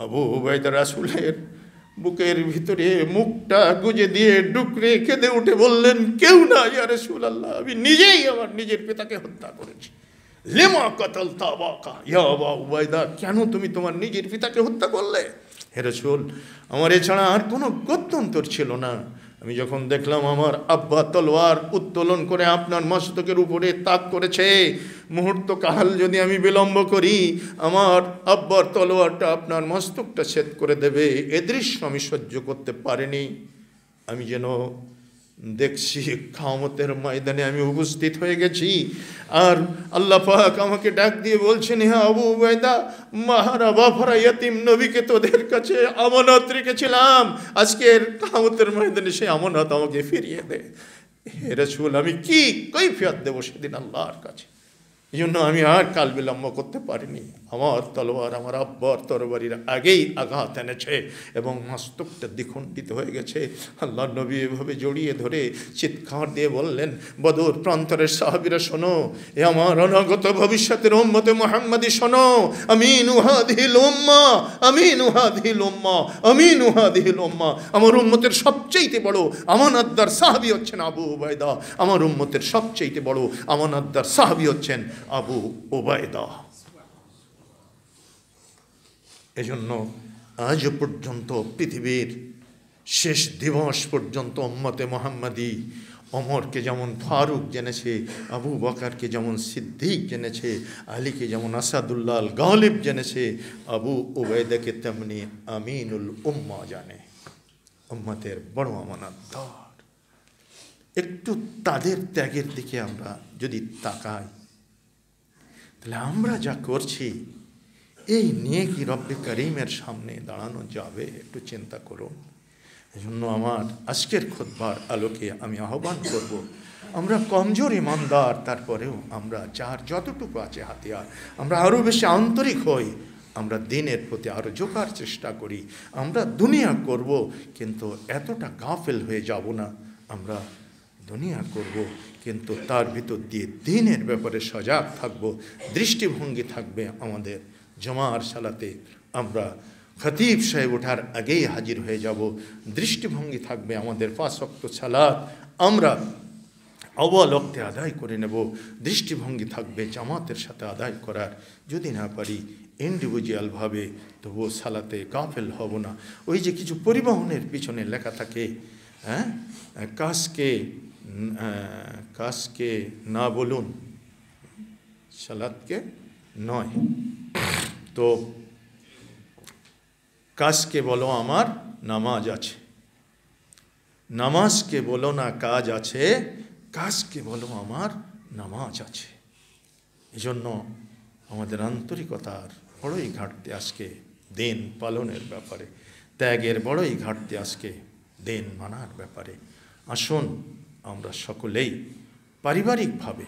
আবু উবাইদা রাসূলের বুকের ভিতরে মুখটা গুজে দিয়ে ডুকরে কেঁদে উঠে বললেন, কেউ না ইয়া রাসূলুল্লাহ, আমি নিজেই আমার নিজের পিতাকে হত্যা করেছি। লেমা কাতালতা আবাকা ইয়া আবা উবাইদা, কেন তুমি তোমার নিজের পিতাকে হত্যা করলে? হে রাসূল, আমার এছাড়া আর কোনো গত্যন্তর ছিল না। আমি যখন দেখলাম আমার আব্বা তলোয়ার উত্তোলন করে আপনার মস্তকের উপরে তাক করেছে, মুহূর্ত কাল যদি আমি বিলম্ব করি, আমার আব্বার তলোয়ারটা আপনার মস্তকটা ছেদ করে দেবে। এ দৃশ্য আমি সহ্য করতে পারিনি। আমি যেন দেখছি কিয়ামতের ময়দানে আমি উপস্থিত হয়ে গেছি, আর আল্লাহ পাক আমাকে ডাক দিয়ে বলছেন, হে আবু উবাইদা, মাহারা বাফারা ইয়াতিম নবীকে তোদের কাছে আমানত রেখেছিলাম, আজকের কিয়ামতের ময়দানে সেই আমানত আমাকে ফিরিয়ে দে। হে রাসূল, আমি কি কৈফিয়ত দেব সেদিন আল্লাহর কাছে? এই জন্য আমি আর কাল বিলম্ব করতে পারিনি। আমার তলোয়ার আমার আব্বার তরবারির আগেই আঘাত এনেছে এবং মস্তকটা দ্বিখণ্ডিত হয়ে গেছে। আল্লাহ নবী এভাবে জড়িয়ে ধরে চিৎকার দিয়ে বললেন, বদর প্রান্তরের সাহাবীরা শোনো, এ আমার অনাগত ভবিষ্যতের উম্মতে মুহাম্মাদি শোনো, আমিনু হাদিহিল উম্মাহ, আমিনু হাদিহিল উম্মাহ, আমিনু হাদিহিল উম্মাহ। আমার উম্মতের সবচেয়ে বড় আমানতদার সাহাবী হচ্ছেন আবু উবাইদা, আমার উম্মতের সবচেয়ে বড় আমানতদার সাহাবী হচ্ছেন আবু উবাইদা। এজন্য আজ পর্যন্ত পৃথিবীর শেষ দিবস পর্যন্ত উম্মতে মুহাম্মাদি ওমরকে যেমন ফারুক জেনেছে, আবু বকরকে যেমন সিদ্দিক জেনেছে, আলীকে যেমন আসাদুল্লাহ আল গালিব জেনেছে, আবু উবাইদাকে তেমনি আমিনুল উম্মাহ জানে, উম্মতের বড় আমানতদার। একটু তাদের ত্যাগের দিকে আমরা যদি তাকাই, তাহলে আমরা যা করছি এই নিয়ে কি রব্বে করিমের সামনে দাঁড়ানো যাবে? একটু চিন্তা করুন। এজন্য আমার আজকের খুতবার আলোকে আমি আহ্বান করব, আমরা কমজোর ইমানদার, তারপরেও আমরা যার যতটুকু আছে হাতিয়ার, আমরা আরও বেশি আন্তরিক হই, আমরা দিনের প্রতি আরও ঝোঁকার চেষ্টা করি। আমরা দুনিয়া করব, কিন্তু এতটা গাফেল হয়ে যাব না। আমরা দুনিয়া করব, কিন্তু তার ভিতর দিয়ে দিনের ব্যাপারে সজাগ থাকব, দৃষ্টিভঙ্গি থাকবে আমাদের। জমার সালাতে আমরা খতিব সাহেব ওঠার আগেই হাজির হয়ে যাব, দৃষ্টিভঙ্গি থাকবে আমাদের 5 ওয়াক্ত সালাত আমরা আউয়াল ওয়াক্তে আদায় করে নেব, দৃষ্টিভঙ্গি থাকবে জামাতের সাথে আদায় করার। যদি না পারি ইন্ডিভিজুয়ালভাবে, তবুও সালাতে গাফেল হব না। ওই যে কিছু পরিবহনের পিছনে লেখা থাকে, হ্যাঁ, কাজকে না বলুন, সালাতকে নয়। তো কাজকে বলো আমার নামাজ আছে, নামাজকে বলো না কাজ আছে, কাজকে বলো আমার নামাজ আছে। এজন্য আমাদের আন্তরিকতার বড়ই ঘাটতি আজকে দিন পালনের ব্যাপারে, ত্যাগের বড়ই ঘাটতি আজকে দিন মানার ব্যাপারে। আসুন আমরা সকলেই পারিবারিকভাবে,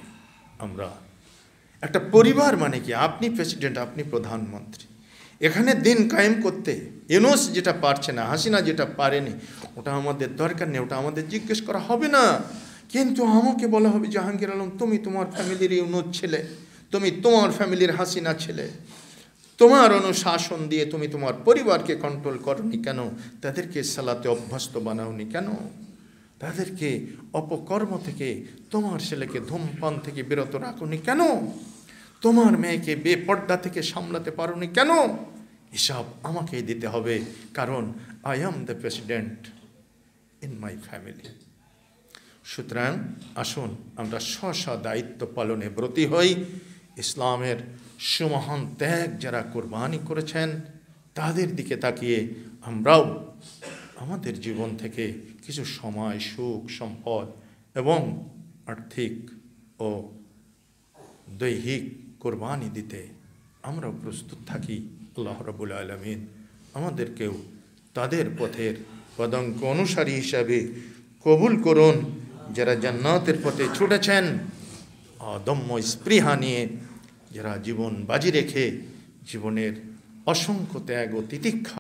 আমরা একটা পরিবার মানে কি, আপনি প্রেসিডেন্ট, আপনি প্রধানমন্ত্রী, এখানে দিন কায়েম করতে ইউনূস যেটা পারছে না, হাসিনা যেটা পারেনি, ওটা আমাদের দরকার নেই, ওটা আমাদের জিজ্ঞেস করা হবে না। কিন্তু আমাকে বলা হবে, জাহাঙ্গীর আলম তুমি তোমার ফ্যামিলির ইউনূস ছেলে, তুমি তোমার ফ্যামিলির হাসিনা ছেলে, তোমার অনুশাসন দিয়ে তুমি তোমার পরিবারকে কন্ট্রোল করনি কেন? তাদেরকে সালাতে অভ্যস্ত বানাওনি কেন? তাদেরকে অপকর্ম থেকে, তোমার ছেলেকে ধূমপান থেকে বিরত রাখোনি কেন? তোমার মেয়েকে বেপর্দা থেকে সামলাতে পারোনি কেন? হিসাব আমাকেই দিতে হবে, কারণ I am the president in my family. সুতরাং আসুন আমরা স্ব দায়িত্ব পালনে ব্রতী হই। ইসলামের সুমহান ত্যাগ যারা কোরবানি করেছেন, তাদের দিকে তাকিয়ে আমরাও আমাদের জীবন থেকে কিছু সময়, সুখ, সম্পদ এবং আর্থিক ও দৈহিক কোরবানি দিতে আমরাও প্রস্তুত থাকি। আল্লাহ রাব্বুল আলামিন আমাদেরকেও তাদের পথের পদাঙ্ক অনুসারী হিসাবে কবুল করুন, যারা জান্নাতের পথে ছুটেছেন অদম্য স্পৃহা নিয়ে, যারা জীবন বাজি রেখে জীবনের অসংখ্য ত্যাগ ও তিতিক্ষা